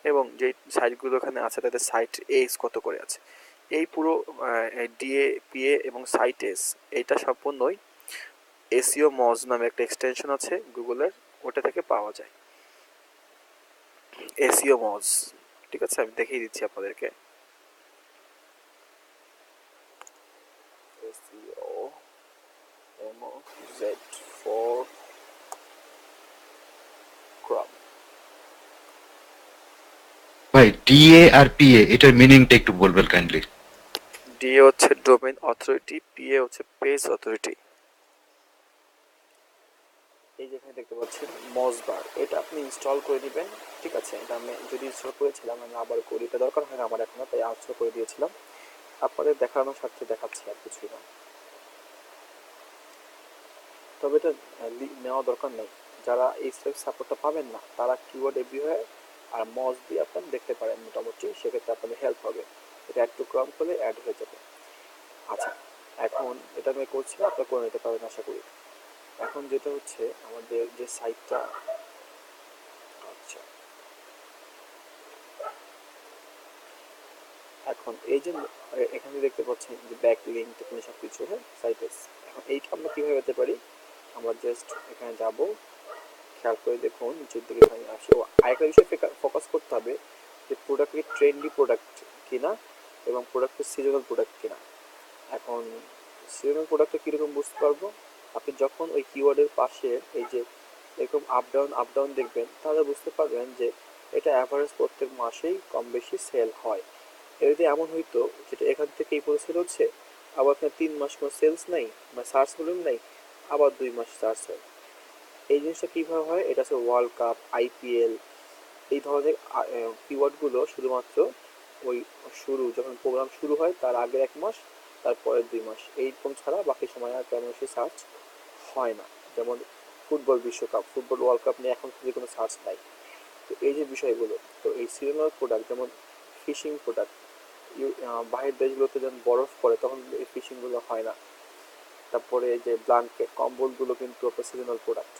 এবং যে সাইটগুলো এখানে আছে তাদের সাইট এজ কত করে আছে। এই পুরো ডিএ পিএ এবং সাইট এজ এইটা সম্পূর্ণই এসইও মজ নামে একটা এক্সটেনশন আছে গুগলের, ওটা থেকে পাওয়া যায়। এসইও মজ, ঠিক আছে, আমি দেখিয়ে দিচ্ছি আপনাদেরকে। এসইও MOZ ফর ক্রম। ভাই ডিএ আর পিএ এটার মিনিংটা একটু বলবেন কাইন্ডলি। ডিএ হচ্ছে ডোমেইন অথরিটি, পিএ হচ্ছে পেজ অথরিটি। এই যেখানে দেখতে পাচ্ছেন মজবার, এটা আপনি ইনস্টল করে দিবেন, ঠিক আছে। এটা আমি যদি ইনস্টল করেছিলাম, আমি আবার করি, এটা দরকার হয় না আমার এখনো, তাই ইনস্টল করে দিয়েছিলাম। আপনাদের দেখানোর স্বার্থে দেখাচ্ছি, আর কিছুই না। তবে এটা নেওয়া দরকার নেই, যারা এই স্টেপ সাপোর্টটা পাবেন না তারা কিওয়ার্ড এভরিওয়্যার আর মজ দিয়ে আপনারা দেখতে পারেন, মোটামুটি সেক্ষেত্রে আপনাদের হেল্প হবে। এটা অ্যাড টু ক্রম করলে অ্যাড হয়ে যাবে। আচ্ছা, এখন এটা আমি করছি, আপনারা করে নিতে পারবেন আশা করি। এখন যেটা হচ্ছে আমাদের যে সাইটটা, আচ্ছা এখন এই যে এখানে দেখতে পাচ্ছেন যে ব্যাক লিঙ্ক টেকনিক সব কিছু, হ্যাঁ সাইটেস। এখন এইটা আমরা কীভাবে পেতে পারি, আমরা জাস্ট এখানে যাব, খেয়াল করে দেখুন নিচের দিকে এখানে আসে। আরেকটা বিষয় ফোকাস করতে হবে যে প্রোডাক্টটি ট্রেন্ডি প্রোডাক্ট কিনা এবং প্রোডাক্টের সিজনাল প্রোডাক্ট কিনা। এখন সিজনাল প্রোডাক্টটা কীরকম বুঝতে পারবো, আপনি যখন ওই কিওয়ার্ডের পাশে এই যে এরকম আপ ডাউন দেখবেন, তাহলে বুঝতে পারবেন যে এটা অ্যাভারেজ প্রত্যেক মাসেই কম বেশি সেল হয়। এর যদি এমন হইতো যেটা এখান থেকেই পুরো সেল হচ্ছে, আবার আপনার 3 মাস কোনো সেলস নেই বা সার্চ ভলিউম নেই, আবার 2 মাস সার্চ হয়, এই জিনিসটা কীভাবে হয়, এটা হচ্ছে ওয়ার্ল্ড কাপ, আইপিএল, এই ধরনের কিওয়ার্ডগুলো শুধুমাত্র ওই যখন প্রোগ্রাম শুরু হয় তার আগের 1 মাস, তারপরের 2 মাস, এইরকম ছাড়া বাকি সময় আর তেমন বেশি সার্চ হয় না। যেমন ফুটবল বিশ্বকাপ, ফুটবল ওয়ার্ল্ড কাপ নিয়ে এখন যে কোনো সার্চ নাই। তো এই যে বিষয়গুলো, তো এই সিজনাল প্রোডাক্ট যেমন ফিশিং প্রোডাক্ট, বাইরের দেশগুলোতে যখন বরফ পড়ে তখন এই ফিশিংগুলো হয় না। তারপরে এই যে ব্ল্যাঙ্কেট কম্বলগুলো কিন্তু আপনার সিজনাল প্রোডাক্ট।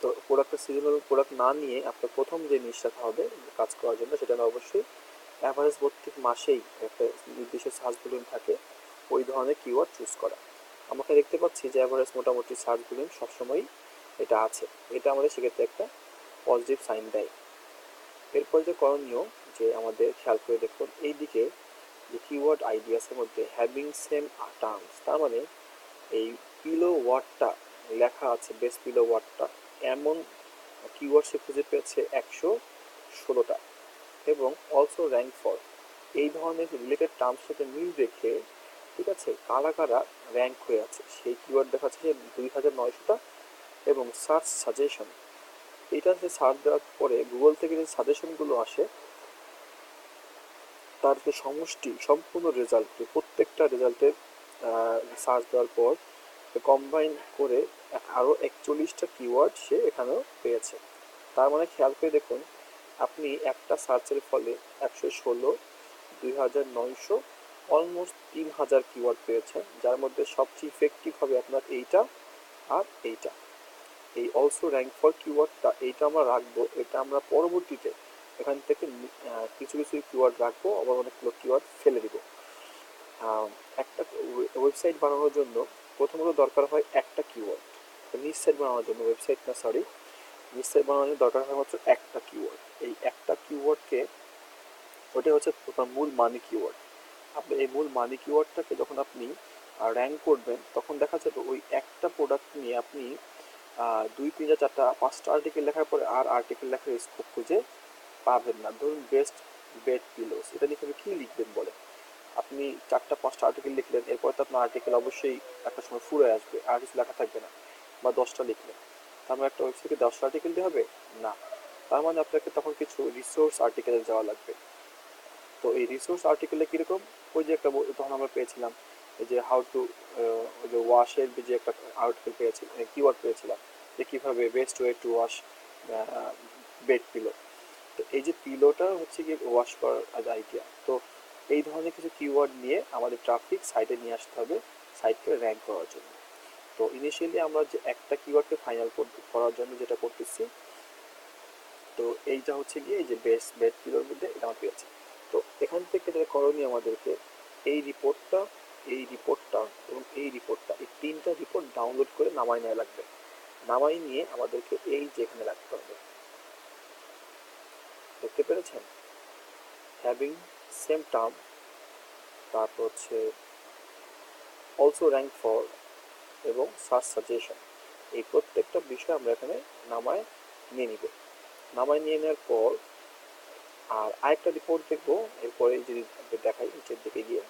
তো প্রোডাক্টটা সিজনাল প্রোডাক্ট না নিয়ে আপনার প্রথম যে জিনিসটা হবে কাজ করার জন্য, সেটা অবশ্যই অ্যাভারেজ প্রত্যেক মাসেই একটা নির্দিষ্ট সার্চ ভলিউম থাকে, ওই ধরনের কিওয়ার্ড চুজ করা। আমাকে দেখতে পাচ্ছি যে অ্যাভারেজ মোটামুটি সার্চ ভলিউম সবসময়ই এটা আছে, এটা আমাদের সেক্ষেত্রে একটা পজিটিভ সাইন দেয়। এরপর যে করণীয়, যে আমাদের খেয়াল করে দেখুন এইদিকে যে কিওয়ার্ড আইডিয়াসের মধ্যে হ্যাভিং সেম টার্মস, তার মানে এই পিলো ওয়ার্ডটা লেখা আছে, বেস পিলো ওয়ার্ডটা এমন কিওয়ার্ড সে খুঁজে পেয়েছে 116টা, এবং অলসো র্যাঙ্ক ফর, এই ধরনের রিলেটেড টার্মস সাথে মিল রেখে, ঠিক আছে, কারা কারা র্যাঙ্ক হয়ে আছে সেই কিওয়ার্ড দেখাচ্ছে যে 2900টা। এবং সার্চ সাজেশন, এটা যে সার্চ দেওয়ার পরে গুগল থেকে যে সাজেশনগুলো আসে তার যে সমষ্টি সম্পূর্ণ রেজাল্ট, প্রত্যেকটা রেজাল্টের সার্চ দেওয়ার পর কম্বাইন করে আরও 41টা কিওয়ার্ড সে এখানেও পেয়েছে। তার মানে খেয়াল করে দেখুন, আপনি একটা সার্চের ফলে 116, 2900, অলমোস্ট 3000 কিওয়ার্ড পেয়েছেন, যার মধ্যে সবচেয়ে ইফেক্টিভ হবে আপনার এইটা আর এইটা। এই অলসো র্যাঙ্ক ফর কিওয়ার্ডটা এইটা আমরা রাখবো, এটা আমরা পরবর্তীতে এখান থেকে কিছু কিছু কিওয়ার্ড রাখবো, আবার অনেকগুলো কিওয়ার্ড ফেলে দিব। একটা ওয়েবসাইট বানানোর জন্য প্রথমত দরকার হয় একটা কিওয়ার্ড, একটা নিচ সাইট বানানোর জন্য, ওয়েবসাইট না সরি, নিচ সাইট বানানোর জন্য দরকার হয় মাত্র একটা কিওয়ার্ড। এই একটা কিওয়ার্ডকে, ওটা হচ্ছে আপনার মূল মানি কিওয়ার্ড। আপনি এই মূল মানি কিওয়ার্ডটাকে যখন আপনি র্যাঙ্ক করবেন, তখন দেখা যাবে ওই একটা প্রোডাক্ট নিয়ে আপনি 2 3 4 5টা আর্টিকেল লেখার পরে আর আর্টিকেল লেখার স্কোপ খুঁজে পাবেন না। ধরুন বেস্ট বেড পিলোস, এটা লিখে আপনি কী লিখবেন বলে? আপনি 4টা 5টা আর্টিকেল লিখলেন, এরপর তো আপনার আর্টিকেল অবশ্যই একটা সময় ফুরে আসবে, আর কিছু লেখা থাকবে না। বা 10টা লিখলেন, তার মানে একটা ওয়েবসাইটে 10টা আর্টিকেল দিয়ে হবে না। তার মানে আপনাকে তখন কিছু রিসোর্স আর্টিকেলে যাওয়া লাগবে। তো এই রিসোর্স আর্টিকেলে কীরকম, ওই যে একটা তখন আমরা পেয়েছিলাম এই যে হাউ টু, ওই যে ওয়াশের যে একটা আর্টিকেল পেয়েছিলাম, কিওয়ার্ড পেয়েছিলাম যে কীভাবে best way to wash bed pillow. তো এই যে পিলোটা হচ্ছে কি ওয়াশ করার আইডিয়া। তো এই ধরনের কিছু কিওয়ার্ড নিয়ে আমাদের ট্রাফিক সাইটে নিয়ে আসতে হবে সাইটকে র্যাঙ্ক করার জন্য। তো ইনিশিয়ালি আমরা যে একটা কিওয়ার্ডকে ফাইনাল করার জন্য যেটা করতেছি, তো এইটা হচ্ছে গিয়ে এই যে বেস্ট বেড পিলোর মধ্যে এটা আমার পেয়েছি। তো এখান থেকে যেটা করণীয় আমাদেরকে, এই রিপোর্টটা, এই রিপোর্টটা এবং এই রিপোর্টটা, এই 3টা রিপোর্ট ডাউনলোড করে নামাই নেওয়া লাগবে। নামাই নিয়ে আমাদেরকে এই যে এখানে রাখতে হবে, দেখতে পেরেছেন? হ্যাভিং সেম টার্ম, তারপর হচ্ছে অলসো র্যাঙ্ক ফর এবং সার্চ সাজেশন, এই প্রত্যেকটা বিষয় আমরা এখানে নামায় নিয়ে নিব। নামায় নিয়ে নেওয়ার পর আর আরেকটা রিপোর্ট দেখবো এরপরে, যদি দেখাই নিচের দিকে গিয়ে।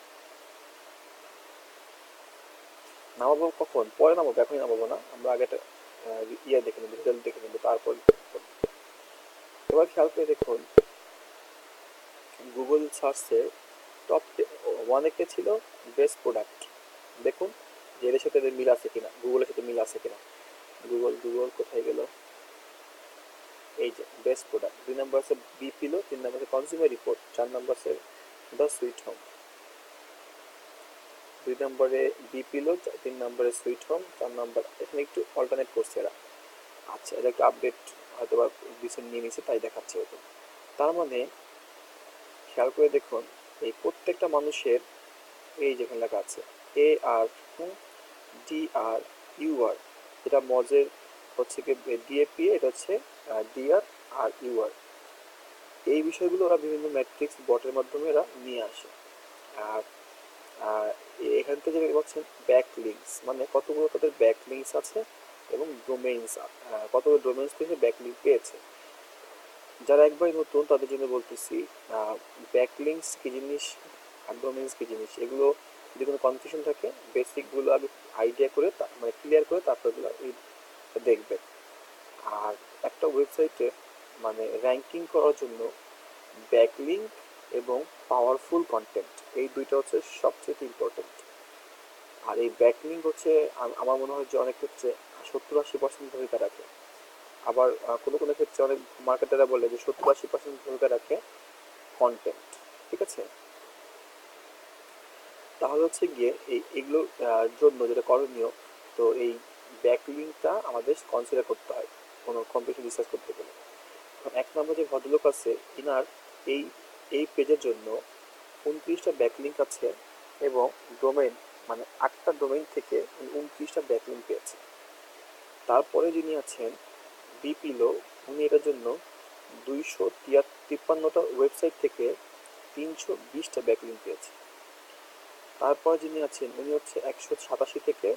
নামাবো কখন? পরে নামাবো, এখনই নামাবো না, আমরা আগে একটা ইয়ে দেখে নেবো, রেজাল্ট দেখে নেবো, তারপর এবার খেয়াল করে দেখুন গুগল সার্চে টপ 1 কে ছিল বেস্ট প্রোডাক্ট। দেখুন যে এর সাথে মিল আছে কিনা, গুগলের সাথে মিল আছে কিনা। গুগল গুগল কোথায় গেল? এই যে বেস্ট প্রোডাক্ট। 2 নম্বর আছে বি পিলো, 3 নম্বর আছে কনজিউমার রিপোর্ট, 4 নম্বর আছে দ্য সুইট হোম। 2 নম্বরে বি পিলো, 3 নম্বরে সুইট হোম, 4 নম্বর, এখানে একটু অল্টারনেট করছে এরা। আচ্ছা, এটা একটু আপডেট হয়তো বা রিসেন্ট নিয়ে নিছে তাই দেখাচ্ছে হয়তো। তার মানে খেয়াল করে দেখুন এই প্রত্যেকটা মানুষের এই যেখানে লেখা আছে এ আর ডি আর ইউ আর, এটা মজের হচ্ছে কি ডিএপি, এটা হচ্ছে ডিআর আর ইউআর। এই বিষয়গুলো ওরা বিভিন্ন ম্যাট্রিক্স বটের মাধ্যমে এরা নিয়ে আসে। আর এখান থেকে যেটা পাচ্ছেন ব্যাক লিঙ্কস, মানে কতগুলো তাদের ব্যাক লিঙ্কস আছে এবং ডোমেইনস, কতগুলো ডোমেইনস থেকে ব্যাক লিঙ্ক পেয়েছে। যারা একবারই নতুন তাদের জন্য বলতেছি ব্যাক লিঙ্কস কী জিনিস আর ডোমেইনস কী জিনিস, এগুলো যদি কোনো কনফিউশন থাকে বেসিকগুলো আগে আইডিয়া করে মানে ক্লিয়ার করে তারপর এগুলো দেখবেন। আর একটা ওয়েবসাইটে মানে র্যাঙ্কিং করার জন্য ব্যাকলিঙ্ক এবং পাওয়ারফুল কন্টেন্ট, এই দুইটা হচ্ছে সবচেয়ে ইম্পর্টেন্ট। আর এই ব্যাকলিঙ্ক হচ্ছে আমার মনে হয় যে অনেক ক্ষেত্রে 70-80% ভূমিকা রাখে। আবার কোনো কোনো ক্ষেত্রে অনেক মার্কেটাররা বলে যে 70-80% ভূমিকা রাখে কন্টেন্ট। ঠিক আছে, তাহলে হচ্ছে গিয়ে এগুলোর জন্য যেটা করণীয়, তো এই ব্যাকলিঙ্কটা আমাদের কনসিডার করতে হয় কোনো কম্পিটিশন রিসার্চ করতে গেলে। 1 নম্বর যে ভদ্রলোক আছে ইনার এই এই পেজের জন্য 29টা ব্যাকলিঙ্ক আছে এবং ডোমেইন মানে 8টা ডোমেইন থেকে 29টা ব্যাকলিঙ্ক পেয়েছে। তারপরে যিনি আছেন বিপিলো, উনি এটার জন্য 253টা ওয়েবসাইট থেকে 320টা ব্যাকলিঙ্ক পেয়েছে। তারপর যিনি আছেন উনি হচ্ছে 187 থেকে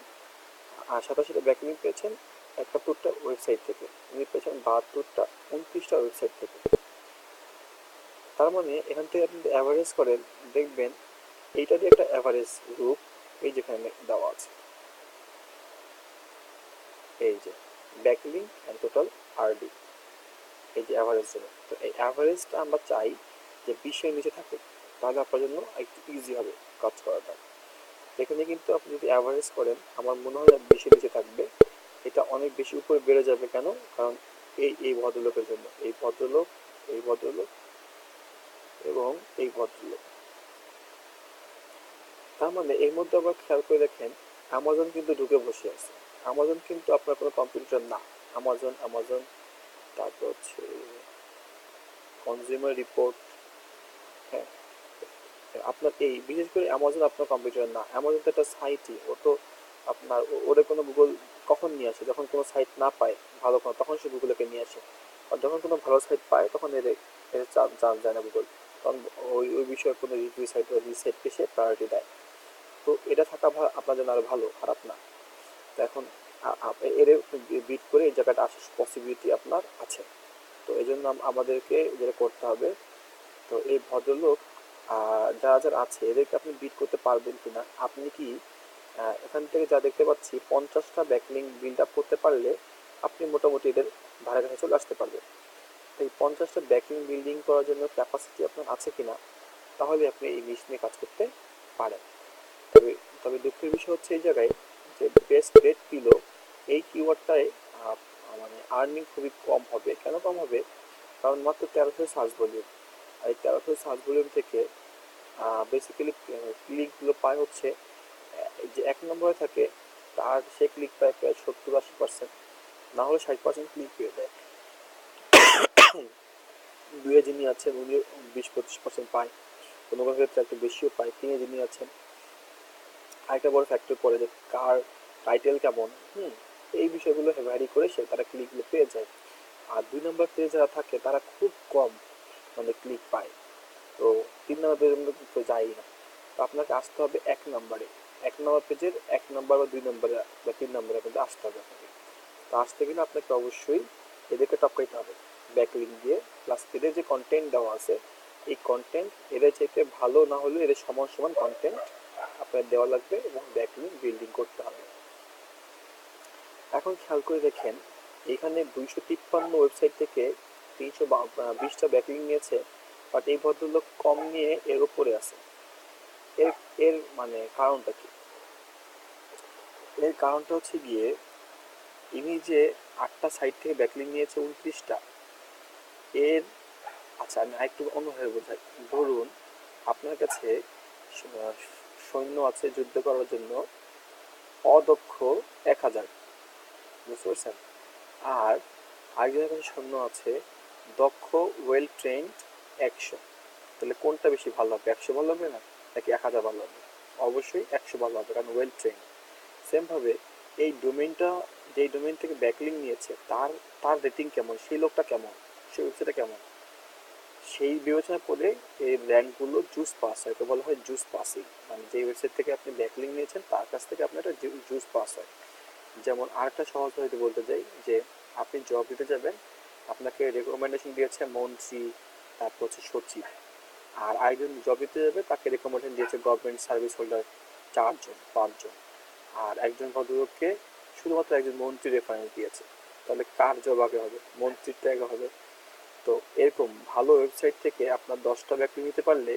87টা ব্যাকলিঙ্ক পেয়েছেন 71টা ওয়েবসাইট থেকে, উনি পেয়েছেন 72টা 29টা ওয়েবসাইট থেকে। তার মানে এখান থেকে আপনি অ্যাভারেজ করেন, দেখবেন এইটারই একটা অ্যাভারেজ গ্রুপ এই যেখানে দেওয়া আছে, এই যে ব্যাকলিঙ্ক অ্যান্ড টোটাল আরডি, এই যে অ্যাভারেজ জন্য। তো এই অ্যাভারেজটা আমরা চাই যে 20-এর নিচে থাকে, তাহলে আপনার জন্য একটু ইজি হবে কাজ করাটা। এখানে কিন্তু আপনি যদি অ্যাভারেজ করেন আমার মনে হয় না 20-এর নিচে থাকবে, এটা অনেক বেশি উপরে বেড়ে যাবে। কেন? কারণ এই ভদ্রলোকের জন্য, এই ভদ্রলোক, এই ভদ্রলোক এবং এই ভদ্রলোক। তার মানে এর মধ্যে আবার খেয়াল করে দেখেন অ্যামাজন কিন্তু ঢুকে বসে আছে। অ্যামাজন কিন্তু আপনার কোনো কম্পিটিটর না। অ্যামাজন অ্যামাজন তারপর হচ্ছে কনজিউমার রিপোর্ট, হ্যাঁ আপনার এই বিশেষ করে অ্যামাজন আপনার কম্পিটিটর না। অ্যামাজন তো একটা সাইটই, ও তো আপনার ওরে কোনো গুগল কখন নিয়ে আসে? যখন কোনো সাইট না পায় ভালো কোনো, তখন সে গুগলকে নিয়ে আসে। আর যখন কোনো ভালো সাইট পায় তখন এর এর চান্স যায় না গুগল, কারণ ওই ওই বিষয়ে কোনো রিভিউ সাইট বা রিসেটকে সে প্রায়োরিটি দেয়। তো এটা থাকা আপনার জন্য আরো ভালো, খারাপ না। তো এখন এর বিট করে এই জায়গাটা আসার পসিবিলিটি আপনার আছে। তো এই জন্য আমাদেরকে যেটা করতে হবে, তো এই ভদ্রলোক যারা যারা আছে এদেরকে আপনি বিট করতে পারবেন কিনা। আপনি কি এখান থেকে যা দেখতে পাচ্ছি 50টা ব্যাকলিং বিল্ড আপ করতে পারলে আপনি মোটামুটি এদের ধারে কাছে চলে আসতে পারবেন। এই 50টা ব্যাকলিং বিল্ডিং করার জন্য ক্যাপাসিটি আপনার আছে কিনা, তাহলে আপনি এই নিশ নিয়ে কাজ করতে পারেন। তবে তবে দুঃখের বিষয় হচ্ছে এই জায়গায় যে বেস্ট রেট পিলো, এই কিওয়ার্ডটায় মানে আর্নিং খুবই কম হবে। কেন কম হবে? কারণ মাত্র 1300 সার্চ ভলিউম, আর এই 1300 সার্চ ভলিউম থেকে বেসিক্যালি ক্লিকগুলো পায় হচ্ছে যে 1 নম্বরে থাকে তার, সে ক্লিক পায় প্রায় 70-80%, না হলে 60% ক্লিক পেয়ে যায়। দুয়ে যিনি আছেন উনি 20-25% পায়, কোনো কোনো ক্ষেত্রে একটু বেশিও পায়। তিনে যিনি আছেন, আরেকটা বড় ফ্যাক্টর পড়ে যে কার টাইটেল কেমন, এই বিষয়গুলো ভ্যারি করে সে তারা ক্লিকগুলো পেয়ে যায়। আর 2 নম্বর পেজে যারা থাকে তারা খুব কম মানে ক্লিক পায়। তো 3 নম্বর পেজের মধ্যে তো যায়ই না। তো আপনাকে আসতে হবে 1 নম্বরে, 1 নম্বর পেজের 1 নম্বর বা 2 নম্বরে বা 3 নম্বরে কিন্তু আসতে হবে আপনাকে। তো আসতে গেলে আপনাকে অবশ্যই এদেরকে টপকাইতে হবে ব্যাকলিঙ্ক দিয়ে, প্লাস এদের যে কন্টেন্ট দেওয়া আছে এই কন্টেন্ট এদের চাইতে ভালো না হলেও এদের সমান সমান কন্টেন্ট আপনার দেওয়া লাগবে এবং ব্যাকলিঙ্ক বিল্ডিং করতে হবে। এখন খেয়াল করে দেখেন, এখানে 253 ওয়েবসাইট থেকে 320টা ব্যাকলিঙ্ক নিয়েছে, বাট এই ভদ্রলোক কম নিয়ে এর উপরে আছে। এর এর মানে কারণটা কি? এর কারণটা হচ্ছে গিয়ে ইনি যে 8টা সাইট থেকে ব্যাকলিঙ্ক নিয়েছে 29টা, এর আচ্ছা আমি আরেকটু অন্যভাবে বোঝাই। ধরুন আপনার কাছে সৈন্য আছে যুদ্ধ করার জন্য অদক্ষ 1000, বুঝতে পারছেন? আর আরেকজনের কাছে সৈন্য আছে দক্ষ ওয়েল ট্রেন্ড 100। তাহলে কোনটা বেশি ভালো হবে? 100 ভালো হবে না নাকি 1000 ভালো হবে? অবশ্যই 100 ভালো হবে, কারণ ওয়েল ট্রেন্ড। সেমভাবে এই ডোমেইনটা, যেই ডোমেইন থেকে ব্যাকলিঙ্ক নিয়েছে তার তার রেটিং কেমন, সেই লোকটা কেমন, সেই ওয়েবসাইটটা কেমন, সেই বিবেচনা করে এই র্যাঙ্কগুলো জুস পাস হয়। একে বলা হয় জুস পাসিং, মানে যে ওয়েবসাইট থেকে আপনি ব্যাকলিঙ্ক নিয়েছেন তার কাছ থেকে আপনার একটা জুস পাস হয়। যেমন আরেকটা সহজ হয়তো বলতে চাই যে আপনি জব দিতে যাবেন, আপনাকে রেকমেন্ডেশন দিয়েছে মন্ত্রী, তারপর হচ্ছে সচিব, আর আরেকজন জব দিতে যাবে তাকে রেকমেন্ডেশন দিয়েছে গভর্নমেন্ট সার্ভিস হোল্ডার 4-5 জন, আর একজন ভদ্রলোককে শুধুমাত্র একজন মন্ত্রী রেফারেন্স দিয়েছে। তাহলে কার জব আগে হবে? মন্ত্রীরটা আগে হবে। তো এরকম ভালো ওয়েবসাইট থেকে আপনার 10টা ব্যাকলিঙ্ক নিতে পারলে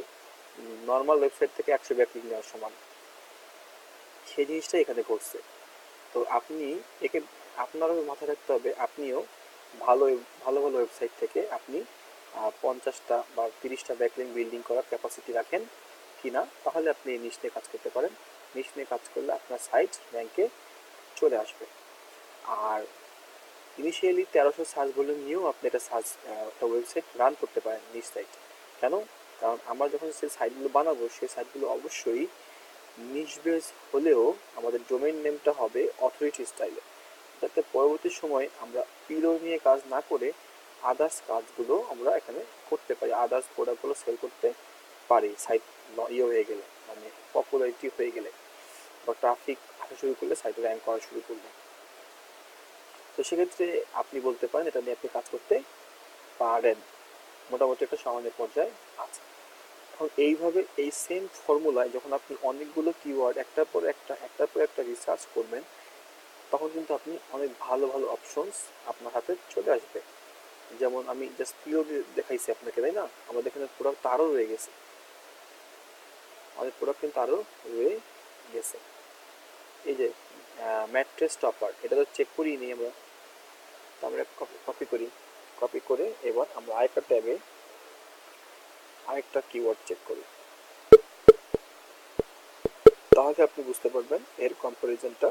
নর্মাল ওয়েবসাইট থেকে 100 ব্যাকলিঙ্ক নেওয়ার সমান। সেই জিনিসটা এখানে করছে। তো আপনি একে আপনারও মাথায় রাখতে হবে, আপনিও ভালো ভালো ভালো ওয়েবসাইট থেকে আপনি 50টা বা 30টা ব্যাকলিঙ্ক বিল্ডিং করার ক্যাপাসিটি রাখেন কিনা, তাহলে আপনি এই নিশ নিয়ে কাজ করতে পারেন। নিশ নিয়ে কাজ করলে আপনার সাইট র্যাঙ্কে চলে আসবে। আর ইনিশিয়ালি 1300 সার্চ ভলিউম নিয়েও আপনি একটা ওয়েবসাইট রান করতে পারেন নিজ সাইট। কেন? কারণ আমরা যখন সেই সাইটগুলো বানাবো সেই সাইটগুলো অবশ্যই নিশ বেস হলেও আমাদের ডোমেইন নেমটা হবে অথরিটি স্টাইলে, যাতে পরবর্তী সময় আমরা পিলো নিয়ে কাজ না করে আদার্স কাজগুলো আমরা এখানে করতে পারি, আদার্স প্রোডাক্টগুলো সেল করতে পারি সাইট ইয়ে হয়ে গেলে, মানে পপুলারিটি হয়ে গেলে বা ট্রাফিক আসা শুরু করলে, সাইটে র্যাঙ্ক করা শুরু করলে। তো সেক্ষেত্রে আপনি বলতে পারেন এটা নিয়ে আপনি কাজ করতে পারেন, মোটামুটি একটা সামান্য পর্যায়ে আছে। এখন এইভাবে এই সেম ফর্মুলায় যখন আপনি অনেকগুলো কিওয়ার্ড একটার পর একটা রিসার্চ করবেন, তখন কিন্তু আপনি অনেক ভালো ভালো অপশনস আপনার হাতে চলে আসবে। যেমন আমি জাস্ট পিও দেখাইছি আপনাকে, তাই না? আমাদের এখানে প্রোডাক্ট আরও রয়ে গেছে, আমাদের প্রোডাক্ট কিন্তু আরও রয়ে গেছে। এই যে ম্যাট্রেস টপার, এটা তো চেক করিয়ে নিই আমরা। তো আমরা কপি করি, কপি করে এবার আমরা আরেকটা ট্যাবে আরেকটা কিওয়ার্ড চেক করি, তাহলে আপনি বুঝতে পারবেন এর কম্পারিজনটা।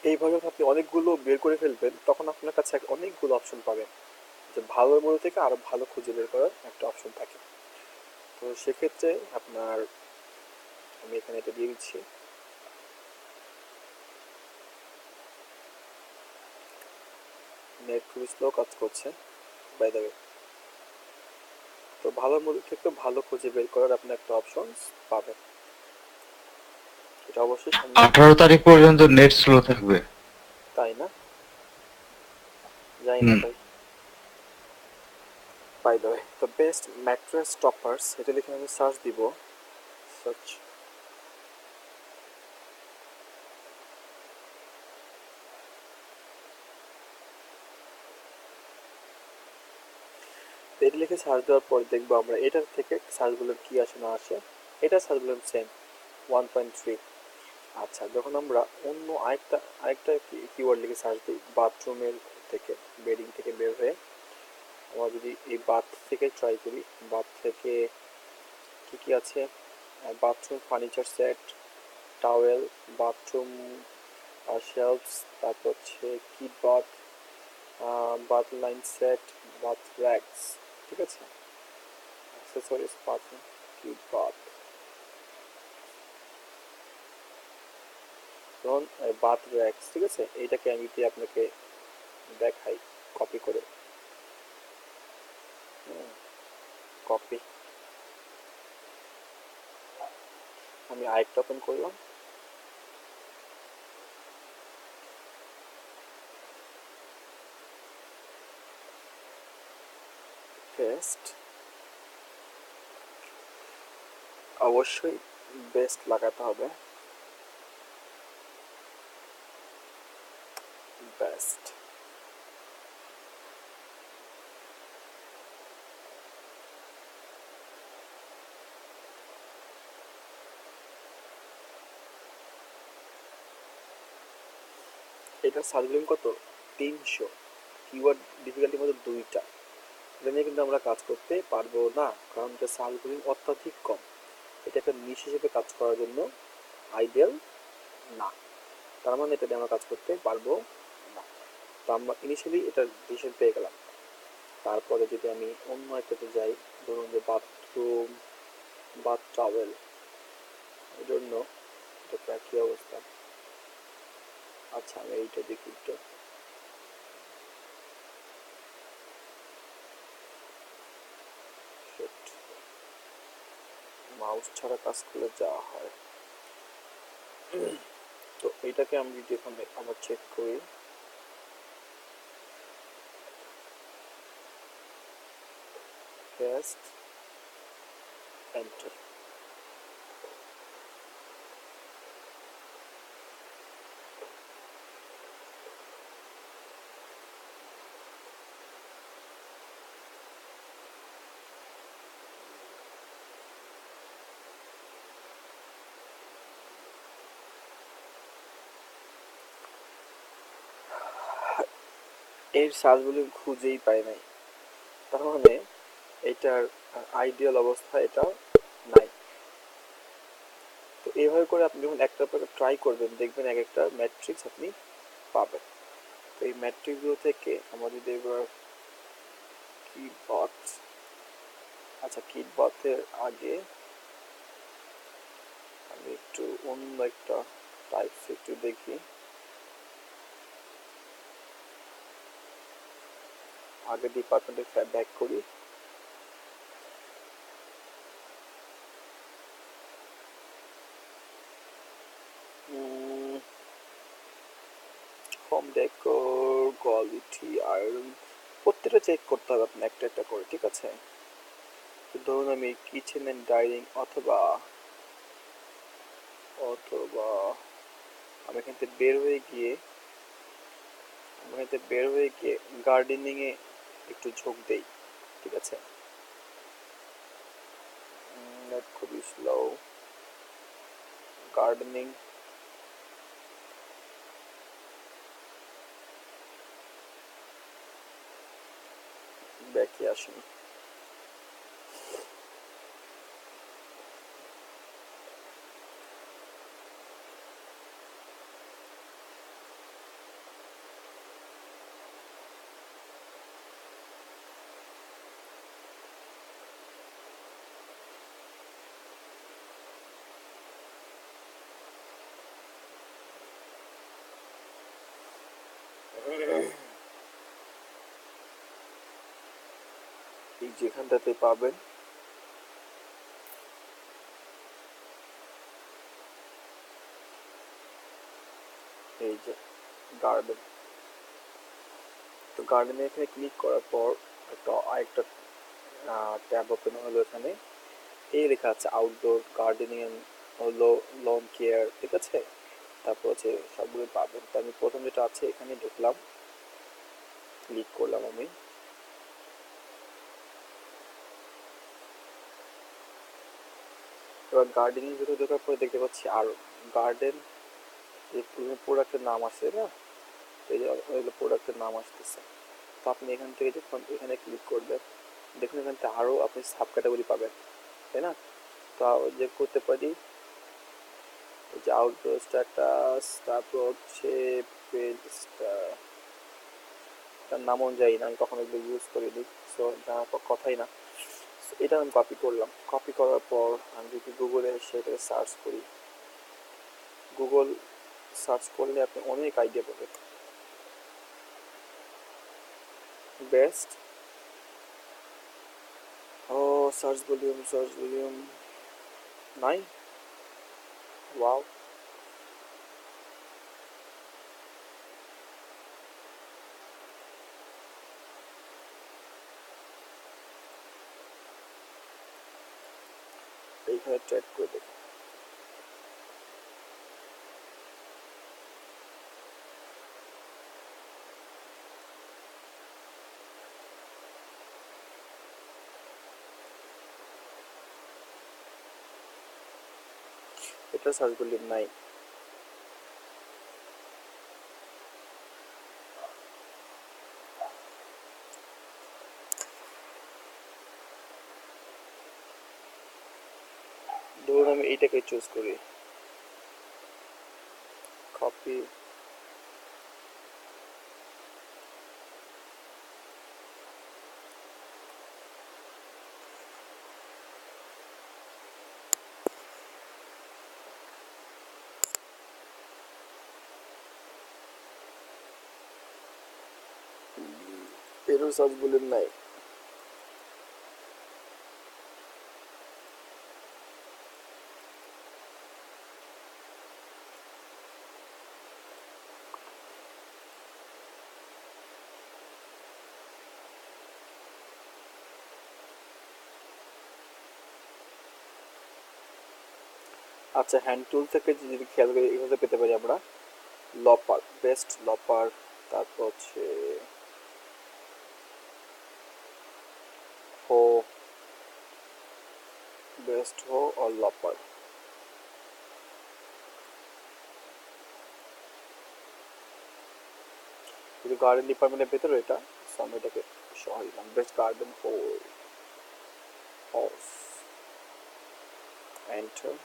এইভাবে আপনি অনেকগুলো বের করে ফেলবেন, তখন আপনার কাছে অনেকগুলো অপশন পাবেন, যে ভালোর মধ্যে থেকে আরও ভালো খুঁজে বের করার একটা অপশন থাকে। তো সেক্ষেত্রে আপনার, আমি এখানে এটা দিয়ে দিচ্ছি। নেট খুবই স্লো কাজ করছে বাই দ্য ওয়ে। তো ভালোর মধ্যে থেকে ভালো খুঁজে বের করার আপনি একটা অপশন পাবেন, এটা অবশ্যই সামনে। 18 তারিখ পর্যন্ত নেট স্লো থাকবে। তাই না? জানি না হুম। ভাই। বাই দ্য ওয়ে, তো বেস্ট ম্যাট্রেস টপার্স এটা লিখে আমি সার্চ দিব। সার্চ। এটা লিখে সার্চ দেওয়ার পর দেখবো আমরা এটার থেকে সার্চ বললাম কি আসে না আসে। এটা সার্চ বললাম সেম 1.3। আচ্ছা, যখন আমরা অন্য আরেকটা কিওয়ার্ড লিখে সার্চ দিই বাথরুমের থেকে, বেডিং থেকে বের হয়ে আমরা যদি এই বাথ থেকে ট্রাই করি, বাথ থেকে কি কি আছে, bathroom furniture set, towel, bathroom shelves, তারপর হচ্ছে kid bath, bath line set, bath racks, ঠিক আছে, অ্যাক্সেসরিজ বাথরুম কিড বাথ, ধরুন বাথ র্যাকস, ঠিক আছে। এইটাকে আমি যদি আপনাকে দেখাই কপি করে, কপি, আমি আরেকটা ওপেন করলাম, পেস্ট, অবশ্যই বেস্ট লাগাতে হবে, বেস্ট। এটার সার্চ ভলিউম কত? 300। কিওয়ার্ড ডিফিকাল্টির মধ্যে 2টা। এটা নিয়ে কিন্তু আমরা কাজ করতে পারবো না, কারণ এটা সার্চ ভলিউম অত্যাধিক কম। এটা একটা নিশ হিসেবে কাজ করার জন্য আইডিয়াল না, তার মানে এটা দিয়ে আমরা কাজ করতে পারবো না। তো আমরা ইনিশিয়ালি এটার ডিসিশন পেয়ে গেলাম। তারপরে যদি আমি অন্য একটাতে যাই, ধরুন যে বাথরুম, বাথ টাওয়েল, এই জন্য এটা একই অবস্থা। আচ্ছা, আমি এইটা দেখি একটু। মাউস ছাড়া কাজ করলে যা হয়। তো এইটাকে আমি যদি এখানে আবার চেক করি, পেস্ট, এন্টার। এর সার্চগুলি খুঁজেই পাই নাই, তার মানে এটার আইডিয়াল অবস্থা এটা নাই। তো এইভাবে করে আপনি যখন একটা ট্রাই করবেন, দেখবেন এক একটা ম্যাট্রিক্স আপনি পাবেন। তো এই ম্যাট্রিক্সগুলো থেকে আমরা যদি এবার কিটবট, আচ্ছা কিটবটের আগে আমি একটু অন্য একটা টাইপস একটু দেখি। আগে ডিপার্টমেন্টে ব্যাক করি। হোম ডেকোর, কোয়ালিটি, আয়রন, প্রত্যেকটা চেক করতে হবে আপনি একটা একটা করে, ঠিক আছে। তো ধরুন আমি কিচেন এন্ড ডাইনিং অথবা অথবা আমি এখান থেকে বের হয়ে গিয়ে গার্ডেনিং এ একটু ঝোঁক দেই, ঠিক আছে। নেট খুবই স্লো, গার্ডেনিং, ব্যাকে আসুন। এই যেখানটাতে পাবেন এই যে গার্ডেন। তো গার্ডেনে এখানে ক্লিক করার পর আরেকটা ট্যাব ওপেন হলো। এখানে এই লেখা আছে আউটডোর গার্ডেনিং, হলো লন কেয়ার, ঠিক আছে। তারপর হচ্ছে সবগুলো পাবেন। তো আমি প্রথম যেটা আছে এখানে ঢুকলাম, ক্লিক করলাম আমি। এবার গার্ডেনিং ভিতরে ঢোকার পরে দেখতে পাচ্ছি আর গার্ডেন এই প্রোডাক্টের নাম আসছে না, এই যে প্রোডাক্টের নাম আসতেছে। তো আপনি এখান থেকে যখন এখানে ক্লিক করবেন দেখুন এখান থেকে আরও আপনি সাব ক্যাটাগরি পাবেন, তাই না। তো যে করতে পারি এই যে আউটডোর স্ট্যাটাস, তারপর হচ্ছে পেজটা, তার নাম অনুযায়ী না, আমি কখনো এগুলো ইউজ করিনি, সো জানার পর কথাই না। So, এটা আমি কপি করলাম। কপি করার পর আমি যদি গুগলে সেটাকে সার্চ করি, গুগল সার্চ করলে আপনি অনেক আইডিয়া পাবেন। বেস্ট ও সার্চ ভলিউম নাই। ওয়াও, এইখানে ট্র্যাক করে দেখুন। এটা সার্চ ভলিউম নাই। ধরুন আমি এইটাকে চুজ করি, কপি, এরও সার্চ ভলিউম নাই। আচ্ছা, হ্যান্ড টুল থেকে যদি খেয়াল করি এভাবে পেতে পারি আমরা লপার, বেস্ট লপার, তারপর হচ্ছে হো, বেস্ট হো আর লপার। কিন্তু গার্ডেন ডিপার্টমেন্টের ভেতরে এটা, সো আমি এটাকে সহ দিলাম, বেস্ট গার্ডেন হো, হস, এন্টার।